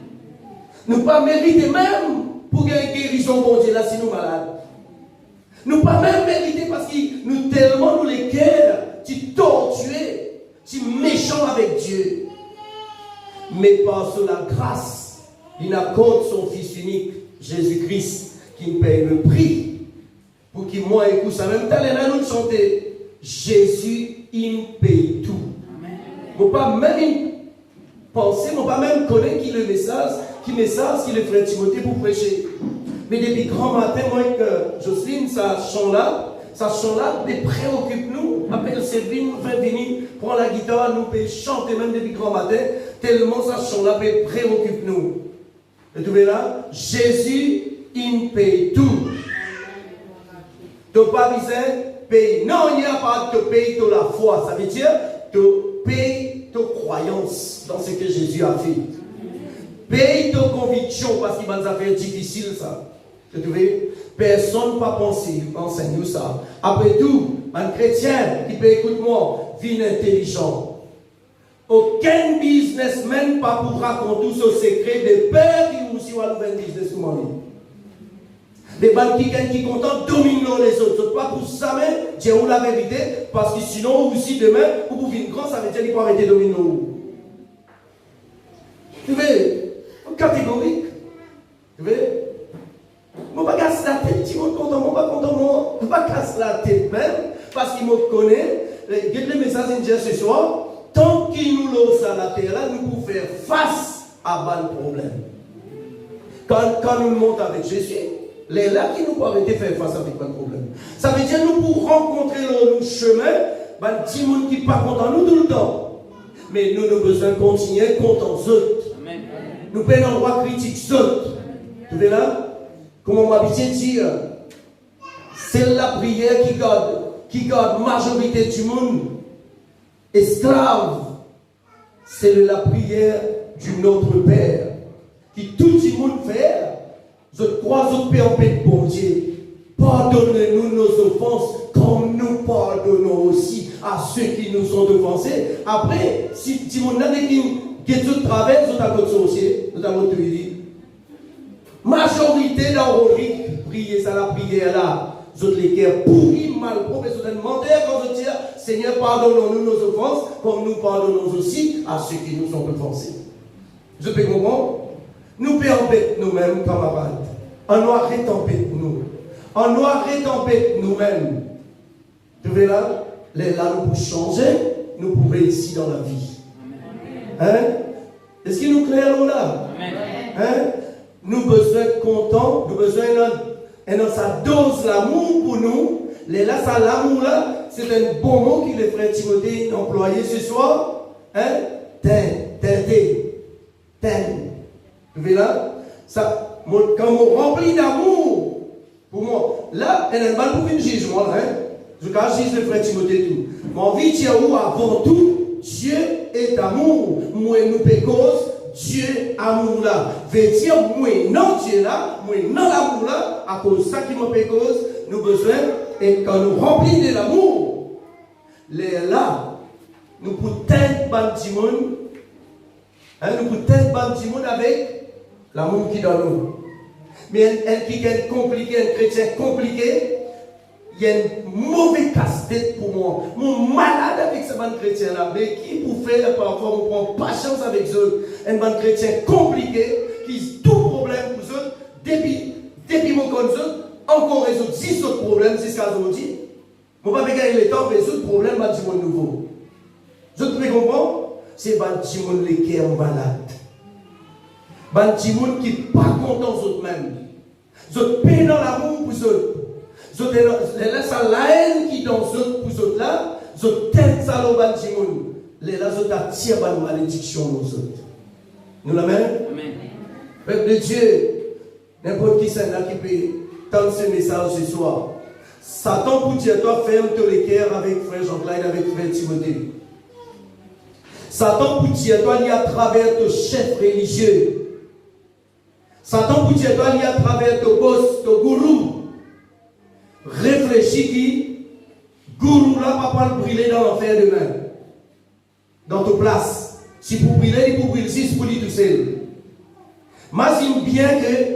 A: Nous pas mériter même pour gagner guérison bon Dieu là si nous malades. Nous pas même mériter parce que nous tellement nous les cœurs, tu tortués, tu méchant avec Dieu. Mais par la grâce, il accorde son Fils unique, Jésus-Christ, qui me paye le prix pour qu'il moi écoute ça. Même temps, là, nous chanter Jésus, il me paye tout. Je ne pas même penser, je ne pas même connaître qui le message, qui le frère Timothée pour prêcher. Mais depuis grand matin, moi que Jocelyne, ça chant là, les préoccupe nous. Après, Séverine nous fait venir, prendre la guitare, nous peut chanter même depuis grand matin, tellement ça chant là, préoccupe nous. Et tu vois là, Jésus, il paye tout. Tu n'as pas besoin de payer. Non, il n'y a pas de payer de la foi. Ça veut dire de payer ta croyance dans ce que Jésus a fait. Paye ta conviction parce qu'il va nous faire difficile ça. Tu vois, personne n'a pas pensé, enseigne ça. Après tout, un chrétien qui peut écouter moi, vie intelligent. Aucun businessman pas pour raconter ce secret de peur qui aussi va ouvrir un business comme lui. Des banquiers qui sont contents dominent les autres. Pas pour ça, mais Dieu vous la vérité, parce que sinon, aussi demain, vous pouvez une grande, ça veut dire qu'il faut arrêter de dominer. Tu vois, catégorique. Tu vois, je ne vais pas casser la tête, tu me content, je ne vais pas casser la tête même, parce qu'il me connaît. Regarde le message indien ce soir. Tant qu'il nous lance à la terre, là, nous pouvons faire face à bas le problème. Quand nous montons avec Jésus, les là qui nous arrêter de faire face avec un problème. Ça veut dire nous pour rencontrer le chemin, ben petit monde qui pas content nous tout le temps. Mais nous avons besoin de continuer content autres. Nous prenons un droit critique autres. Vous voyez là? Comme on m'a habitué de dire, c'est la prière qui garde majorité du monde esclave. C'est la prière du Notre Père qui tout le monde fait. Je crois que Père en paix, bon Dieu. Pardonnez-nous nos offenses comme nous pardonnons aussi à ceux qui nous ont offensés. Après, si tout le monde a dit que tout travers, nous avons sorcier, nous avons tout dit. Majorité d'Aurorique, priez ça la prière là. Vous les cœurs pourris, mal propres, vous demandez quand je dis Seigneur, pardonnons-nous nos offenses comme nous pardonnons aussi à ceux qui nous ont offensés. Je peux comprendre? Nous pouvons embêter nous-mêmes, camarades. On doit arrêter nous. On doit arrêter nous-mêmes. Tu vois là, nous pouvons changer, nous pouvons réussir dans la vie. Hein? Est-ce qu'il nous clair là? Hein? Nous avons besoin de content, nous avons besoin de sa dose l'amour pour nous. Là, ça l'amour là, c'est un bon mot que le frère Timothée a employé ce soir. Hein? Teinté. Vous voyez là? Ça, quand on remplit d'amour, pour moi, là, elle n'est pas pour un jugement, hein? Je cache le frère Timothée tout. Mais envie de dire où avant tout, Dieu est amour. Moi, nous pécos, Dieu amour là. Veut dire, moi, non Dieu là, moi, non l'amour là, à cause de ça qui me pécos, nous besoin, et quand nous remplissons de l'amour, là, nous pouvons tellement bâtir le monde, nous pouvons tellement bâtir le monde avec l'amour qui est dans nous. Mais elle qui est compliqué, un chrétien compliqué, il y a une mauvaise casse-tête pour moi. Mon malade avec ce bon chrétien-là, mais qui pour faire parfois, on prend patience avec eux. Un bon chrétien compliqué, qui tout problème pour eux, depuis mon compte, encore résoudre 10 autres problèmes, c'est ce qu'on dit. On va pas gagner le temps, résoudre le problème, bah, du monde nouveau. Je te comprends? C'est bah, du monde les qui est malade. Bah, du monde qui n'est pas content d'eux-mêmes. Je paie dans l'amour pour eux. Je laisse la haine qui dans eux pour eux là. Je t'aide ça dans bah, du monde. Les là, je t'attire par une malédiction aux autres. Nous l'amen? Amen. Peuple de Dieu, n'importe qui c'est là qui peut tendre ce message ce soir. Satan pour dire toi, ferme tous les cœurs avec frère Jean-Claude, avec frère Timothée. Satan pour dire toi, il y a à travers ton chef religieux. Satan pour dire toi, il y a à travers ton boss, ton gourou. Réfléchis qui, gourou là, va pas le brûler dans l'enfer demain. Dans ta place. Si pour brûler, il faut brûler, si c'est pour lui tout seul. Imagine bien que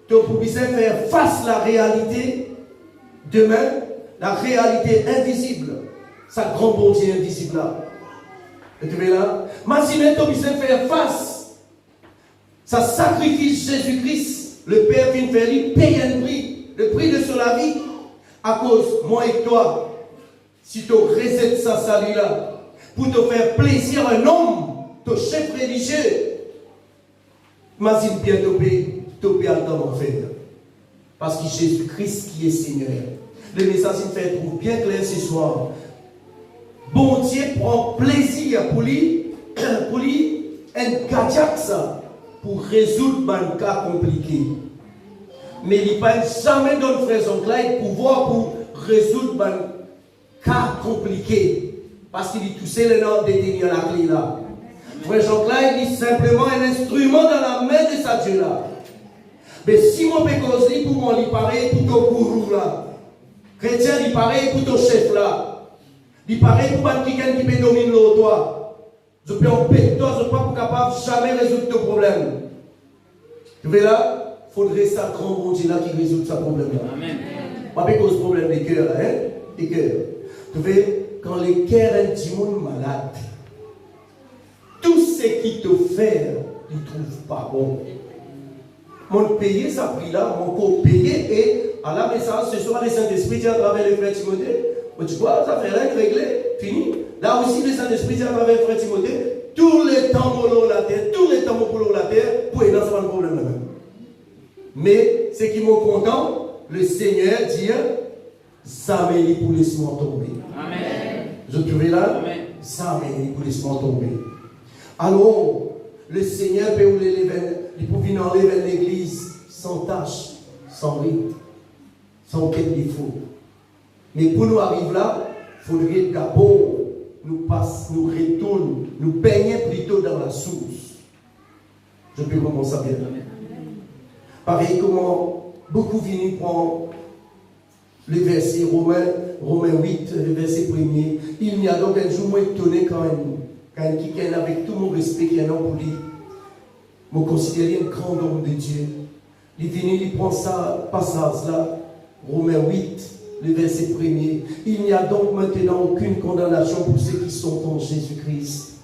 A: tu puisses faire face à la réalité demain, la réalité invisible, sa grande bonté invisible là. Et tu vois là? Imagine que tu puisses faire face, sa sacrifice Jésus-Christ, le Père qui fait lui paye un prix, le prix de la vie, à cause, moi et toi, si tu restes sa salut là, pour te faire plaisir à un homme, ton chef religieux, imagine bien ton père dans l'enfer. Parce que Jésus-Christ qui est Seigneur. Le message me fait trouver bien clair ce soir. Bon Dieu prend plaisir pour lui un cardiaque ça, pour résoudre un cas compliqué. Mais il n'a jamais donné frère Jean-Claude pouvoir pour résoudre un cas compliqué. Parce qu'il est tout seul et non détenir la clé là. Frère Jean-Claude est simplement un instrument dans la main de sa Dieu là. Mais si mon pécose pour moi, il paraît pour ton gourou là. Chrétien, il paraît pour ton chef là. Il paraît pour quelqu'un qui peut dominer toi. Je peux en paix toi, je ne suis pas capable de jamais résoudre ton problème. Tu vois là, il faudrait ça grand bon Dieu là qui résout ce problème là. Amen. Pas cause problème des cœurs là, hein? Des cœurs. Tu vois, quand les cœurs sont du monde malade, tout ce qui te fait, ils ne trouvent pas bon. Mon payer ça prix là, mon corps payé et à la message ce soir, le Saint-Esprit à travers le frère Timothée. Tu vois, ça fait rien réglé, fini. Là aussi, le Saint-Esprit à travers le frère Timothée, tous les temps pour la terre, pour y dans ce problème là. Mais c'est qui m'ont content, le Seigneur dit, ça m'est pour laisser-moi tomber.
C: Amen.
A: Je trouvais là,
C: Amen.
A: ça m'est pour laisser-moi tomber. Alors, le Seigneur peut venir enlever l'église sans tâche, sans rite, sans aucun défaut. Mais pour nous arriver là, il faudrait d'abord nous retourner, nous baigner plutôt dans la source. Je peux commencer à bien. Pareil, comment beaucoup viennent prendre le verset Romains 8, le verset 1er. Il n'y a donc un jour moins étonné quand quelqu'un, avec tout mon respect, qui est un homme pour lui, me considérer un grand homme de Dieu. Il vient, il prend ça, passage-là, Romains 8, le verset 1er. Il n'y a donc maintenant aucune condamnation pour ceux qui sont en Jésus-Christ.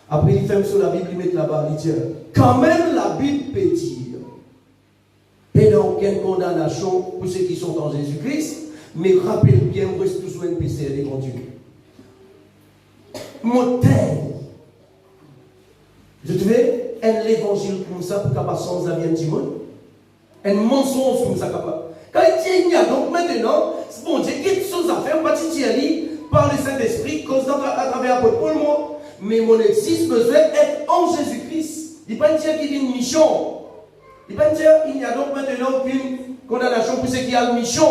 A: Après, il ferme sur la Bible, il met là-bas, il dit, quand même la Bible peut dire, il n'y a aucune condamnation pour ceux qui sont en Jésus-Christ, mais rappelle bien, on reste toujours un PCR des Dieu. Mon thème, je trouvais un évangile comme ça pour qu'à sans la vie du monde, un mensonge comme ça capable. Quand il y a donc maintenant, bon Dieu, il y a des choses à faire, par le Saint-Esprit, cause à travers l'apôtre Paul, mais mon existe besoin d'être en Jésus-Christ. Il ne pas dire qu'il y a une mission. Il ne pas dire qu'il n'y a donc maintenant aucune condamnation pour ceux qui ont une mission.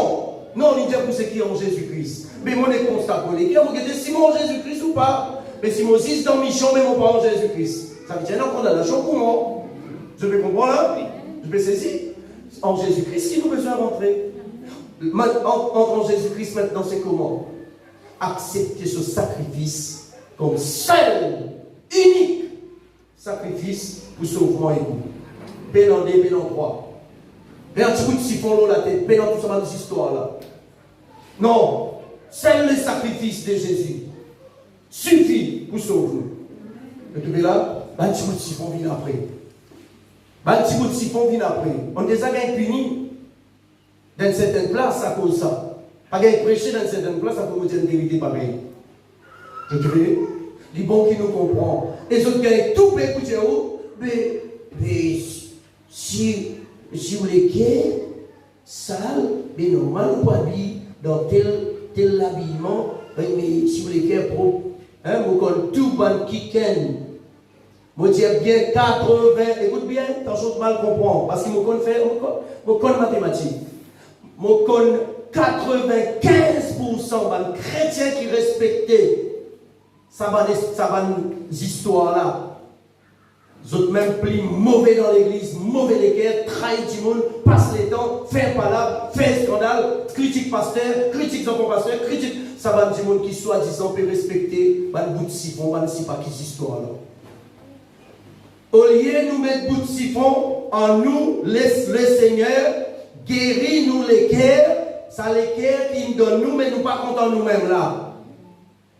A: Non, il dit pour ceux qui ont Jésus-Christ. Mais mon constat collègue, vous regardez si moi en Jésus-Christ ou pas. Mais si moi aussi dans mission, mais mon pas en Jésus-Christ. Ça veut dire une condamnation pour moi. Je peux comprendre là? Je peux saisir. En Jésus-Christ, qui nous besoin rentrer? En Jésus-Christ maintenant, c'est comment? Accepter ce sacrifice comme seul, unique sacrifice pour sauvement et vous. Peine en 2, peine en 3. Et un petit coup de siphon dans la tête, peine en tout ça dans cette histoire-là. Non, seul le sacrifice de Jésus suffit pour sauver nous. Vous trouvez là? Un petit coup de siphon vient après. Un petit coup de siphon vient après. On les a bien punis dans certaines places à cause de ça. Pas bien prêché dans certaines places à cause de une vérité pareille. Vous trouvez? Les bons qui nous comprennent. Les autres gagnent tout pour écouter où? Mais si vous les sale, mais normal, on peut habiller dans tel habillement, mais si vous les propre, vous connaissez tout ban qui ken. Moi, je dis bien 80, écoute bien, t'as mal comprendre, parce que je connais mathématiques. Je connais 95% de chrétiens qui respectaient ça va des histoires-là. Vous êtes même plus mauvais dans l'église, mauvais l'équerre, trahir du monde, passe les temps, faire palabre, faire scandale, critique pasteur, critique son pasteur, critique. Ça va du monde qui soi-disant peut respecter le bout de siphon, ne sait pas qui cette histoire-là. Au lieu de nous mettre bout de siphon, en nous, laisse le Seigneur guérir nous l'équerre, ça l'équerre qui nous donne nous, mais nous pas contents nous-mêmes là.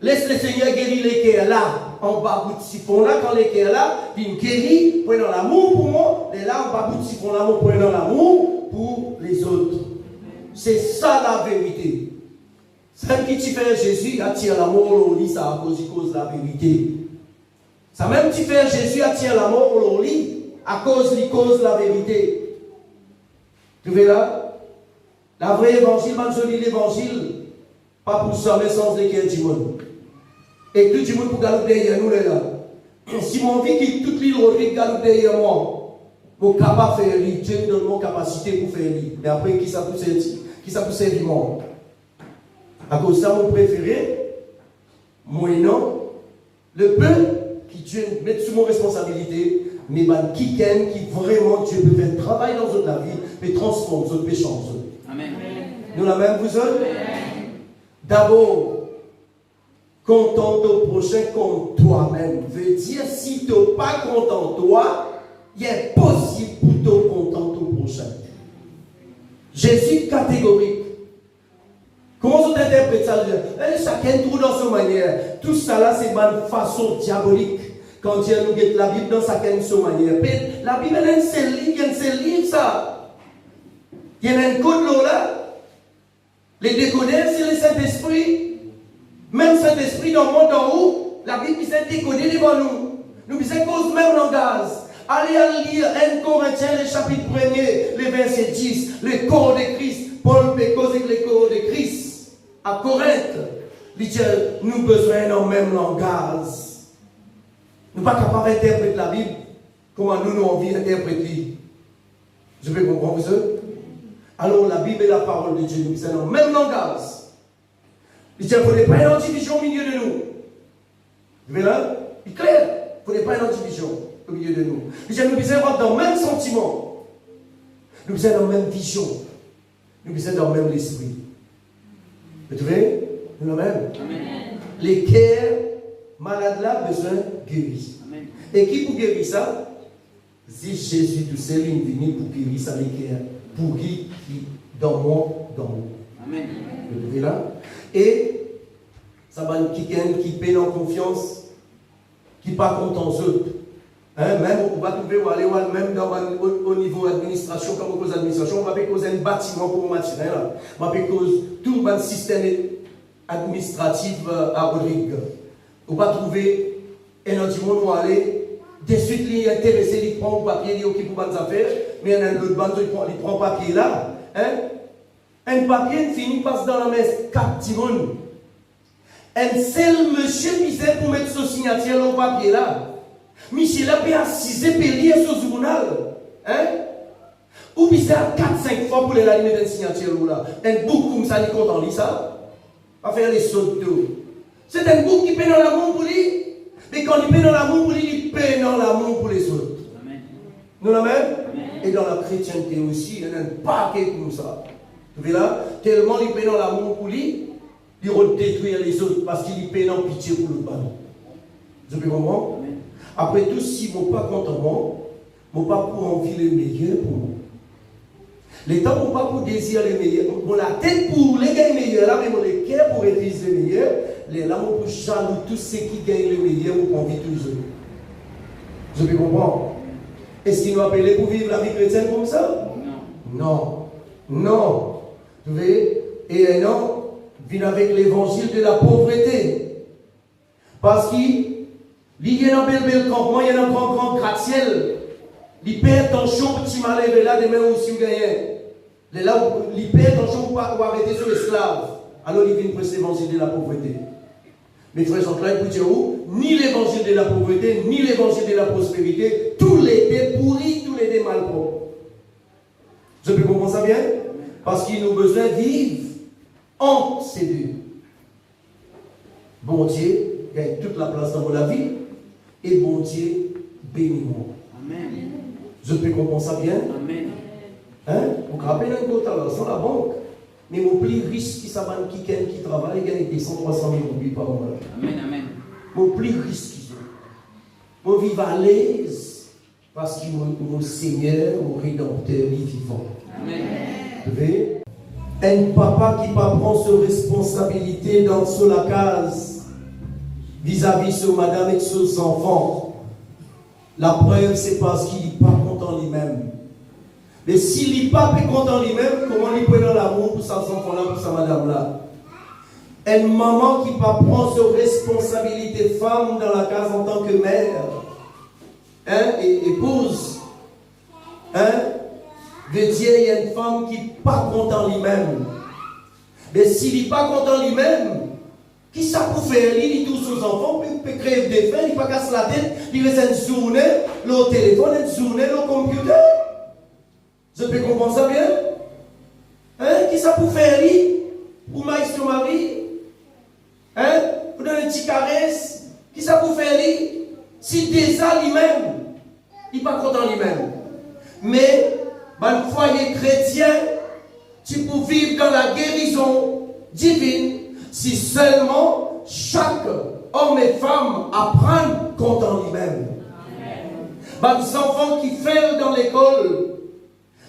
A: Laisse le Seigneur guérir l'équerre là. En bas bout de siphon là, quand l'équerre là, il guérit, prenant l'amour pour moi, et là, en bas bout de siphon là, prenant l'amour pour les autres. C'est ça la vérité. Celle qui tu fais Jésus attire l'amour au lit, ça à cause de la vérité. Ça même tu fais Jésus attire l'amour au lit, à cause de la vérité. Tu vois là? La vraie évangile, man, je lis l'évangile, pas pour ça, mais sans l'équerre du monde. Et tout le monde pour galoper derrière nous là. Si mon vie quitte toute l'île Rodrigue galope derrière moi, je suis capable de faire l'île. Dieu me donne mon capacité pour faire l'île. Mais après, qui ça peut servir moi? À cause de ça, mon préféré, moi non, le peu qui Dieu met sous mon responsabilité, mais qui vraiment Dieu peut faire travail dans notre vie, mais transforme notre péché en eux.
C: Amen.
A: Nous la même vous autres? D'abord, contente au prochain comme toi-même. Veut dire, si tu n'es pas content toi, il est possible pour te content au prochain. Jésus catégorique. Comment vous interprétez ça? Chacun trouve dans sa manière. Tout ça là, c'est une façon diabolique. Quand Dieu nous guette la Bible dans sa manière. La Bible, elle est un seul livre, ça. Il y a un code là. Les décodeurs, c'est le Saint-Esprit. Même Saint-Esprit dans le monde en haut, la Bible est décodée devant nous. Nous sommes cause même langage. Allez lire 1 Corinthiens, le chapitre 1er, le verset 10, le corps de Christ. Paul peut causer le corps de Christ à Corinthe. Il dit, nous avons besoin d'un même langage. Nous ne sommes pas capables d'interpréter la Bible comment nous avons envie d'interpréter. Je peux comprendre ça? Alors la Bible est la parole de Dieu. Nous sommes dans le même langage. Il dit, il ne faudrait pas une division au milieu de nous. Vous voyez là? Il est clair. Il ne faudrait pas une division au milieu de nous. Il dit, nous devons avoir dans le même sentiment. Nous devons dans la même vision. Nous sommes dans le même esprit. Vous trouvez? Nous le même. Les cœurs malades là besoin de guérir. Amen. Et qui pour guérir ça? Si Jésus tout seul est venu pour guérir ça les cœurs. Pour qui dans moi, dans moi. Amen. Vous trouvez là? Et ça va quelqu'un qui paie en confiance, qui pas content eux. Hein, même on va trouver aller même au niveau administration, comme cause administration, on va causer un bâtiment pour matériel là. On va causer tout le système administratif à Rodrigue. On va trouver un endroit où aller, de suite il est intéressé, il prend un papier, il occupe pour des affaires, mais il y a un autre bande, il prend un papier là. Hein? Un papier finit passe dans la messe 4 timons. Un seul monsieur misait pour mettre son signature au papier là. Michel a pu assiser pour lire ce journal. Hein? Ou bien 4-5 fois pour les mettre une signature là. Un bouc comme ça, il compte en lit ça. À faire les sauts d'eau. C'est un bouc qui paie dans l'amour pour lui. Mais quand il paie dans l'amour pour lui, il paie dans l'amour pour les autres. Amen. Nous la même? Et dans la chrétienté aussi, il y a un paquet comme ça. Vous voyez là? Tellement il paie dans l'amour pour lui, il va détruire les autres parce qu'il paie dans pitié pour le ballon. Vous avez compris? Après tout, si je ne suis pas content, je ne suis pas pour envie le meilleur pour moi. Les temps, je ne suis pas pour désirer le meilleur. Bon, la tête pour les gagner meilleur, là, mais le cœur pour utiliser le meilleur. Les là, pour jaloux tous ceux qui gagnent le meilleur ou envie toujours. Je peux comprendre. Est-ce qu'il nous appelle pour vivre la vie chrétienne comme ça? Non. Non. Vous voyez? Et un homme vient avec l'évangile de la pauvreté. Parce qu'il y a un bel campement, il y a un grand gratte-ciel. Il perd ton champ, petit malheur, et là, demain aussi, vous gagnez. Il perd ton champ pour arrêter sur l'esclave. Alors, il vient presser l'évangile de la pauvreté. Mes frères sont là, écoutez où? Ni l'évangile de la pauvreté, ni l'évangile de la prospérité, tous les deux pourris, tous les deux mal propres. Je peux comprendre ça bien? Parce qu'il nous besoin de vivre entre ces deux. Bon Dieu gagne toute la place dans la vie. Et bon Dieu, bénis-moi. Amen. Je peux comprendre ça bien? Amen. Hein? Vous rappelez un côté alors, sans la banque. Mais mon plus risque qui s'abonne qui travaille, il gagne des 100-300 000 roupies par mois. Amen, amen. Mon plus risque qu'ils ont. Mon vivre à l'aise parce que mon Seigneur, mon Rédempteur est vivant. Amen. Vous voyez? Un papa qui prend ses responsabilités dans la case vis-à-vis de madame et de ses enfants. La preuve, c'est parce qu'il n'est pas content lui-même. Mais s'il n'est pas content lui-même, comment il peut dans l'amour pour ses enfants-là, pour sa madame-là? Une maman qui prend ses responsabilités femme dans la case en tant que mère, hein, et épouse, hein, veut dire il y a une femme qui n'est pas content lui-même. Mais s'il n'est pas content lui-même, qui ça pour faire? Il dit tous ses enfants, il peut créer des fins, il ne peut pas casser la tête, il reste une journée, le téléphone, une journée, le computer. Je peux comprendre ça bien? Hein? Qui ça pour faire lui? Pour maïs son mari? Hein? Pour donner une petite caresse? Qui ça pour faire lui? Si déjà lui-même, il n'est pas content lui-même. Mais, dans le foyer chrétien, tu peux vivre dans la guérison divine si seulement chaque homme et femme apprennent content lui-même. Les enfants qui font dans l'école,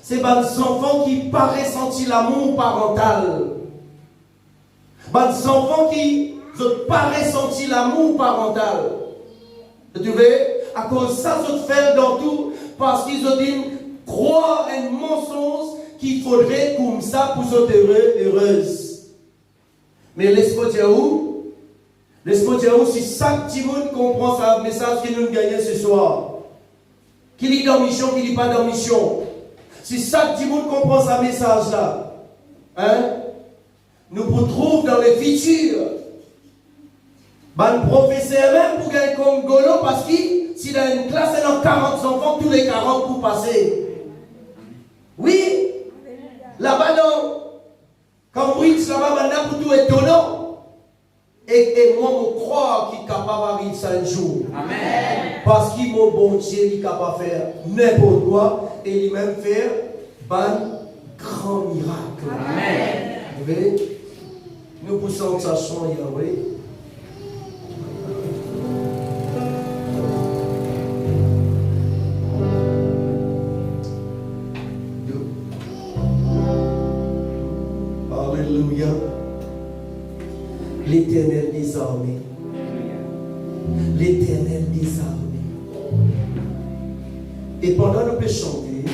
A: c'est les enfants qui n'ont pas ressenti l'amour parental. Les enfants qui n'ont pas ressenti l'amour parental. Tu vois, à cause de ça, ils font dans tout, parce qu'ils ont dit, croire un mensonge qu'il faudrait comme ça pour être heureuse. Mais laisse-moi dire où? Laisse-moi dire où si chaque petit monde comprend ce message que nous gagnons ce soir. Qui est dans mission, qui n'est pas dans mission. C'est ça que tout le monde comprend ce message-là. Hein? Nous vous trouvons dans les futurs. Le professeur même pour gagner comme Golo, parce que si dans une classe, il y a 40 enfants, tous les 40 pour passer. Oui, là-bas, non. Cambridge, là-bas, maintenant, pour tout étonnant. Et moi, je crois qu'il est capable d'arriver ça un jour.
C: Amen.
A: Parce qu'il mon bon Dieu, il est capable de faire n'importe quoi et il même faire un grand miracle.
C: Amen.
A: Vous voyez? Nous poussons ça change, Yahweh. Alléluia. L'Éternel des armées. L'Éternel des armées. Et pendant nous pouvons chanter,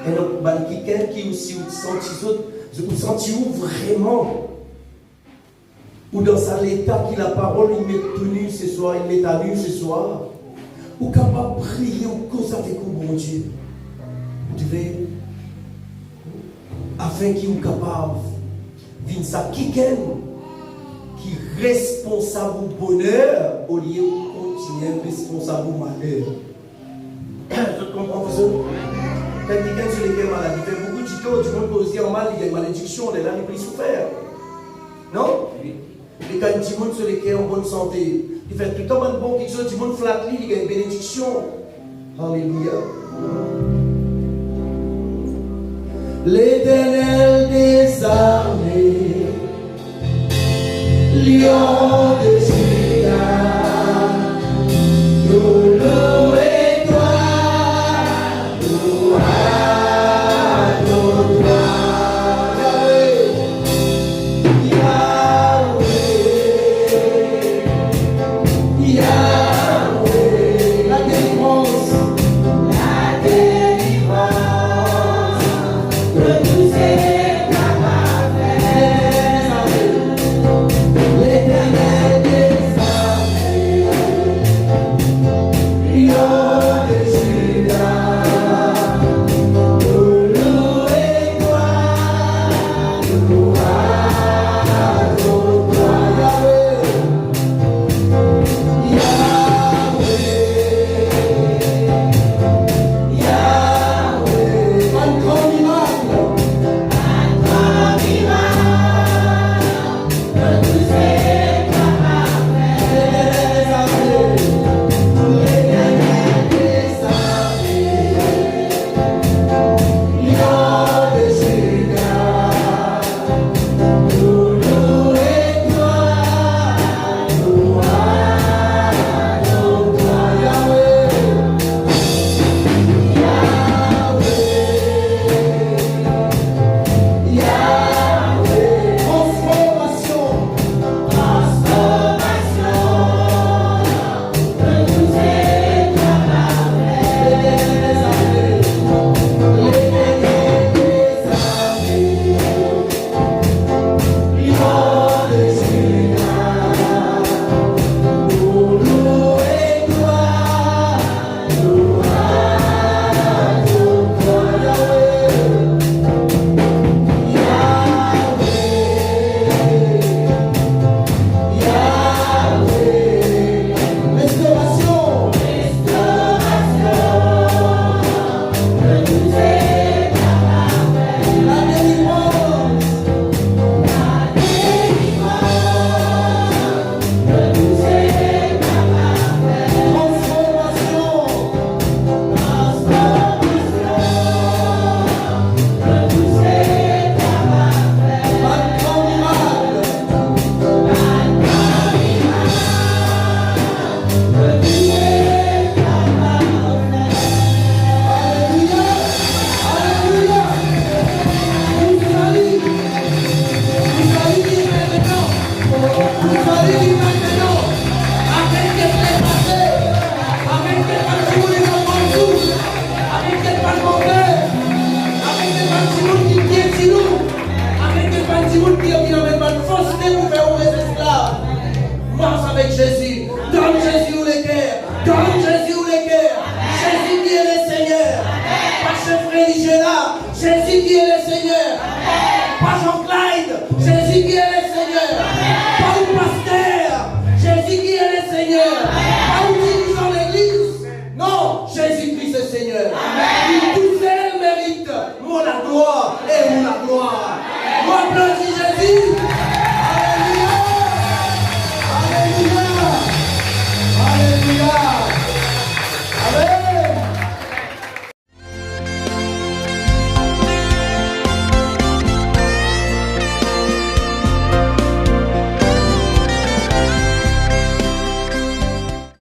A: et donc, quelqu'un qui aussi vous senti où vraiment, ou dans l'état qui la parole, il m'est tenu ce soir, il m'est à nu ce soir, ou capable de prier ou cause avec vous, mon Dieu. Vous devez, afin qu'il soit capable de venir ça, quelqu'un qui est responsable du bonheur au lieu de continuer responsable du malheur. Tu comprends ça? Quand quelqu'un sur lequel maladie fait beaucoup de temps, du monde peut aussi en mal, il y a une malédiction, on est là, il peut souffrir. Non? Et quand du monde sur lequel en bonne santé, il fait tout le temps bon quelque chose, du monde flatte, il y a une bénédiction. Alléluia. L'Éternel des armées, lion des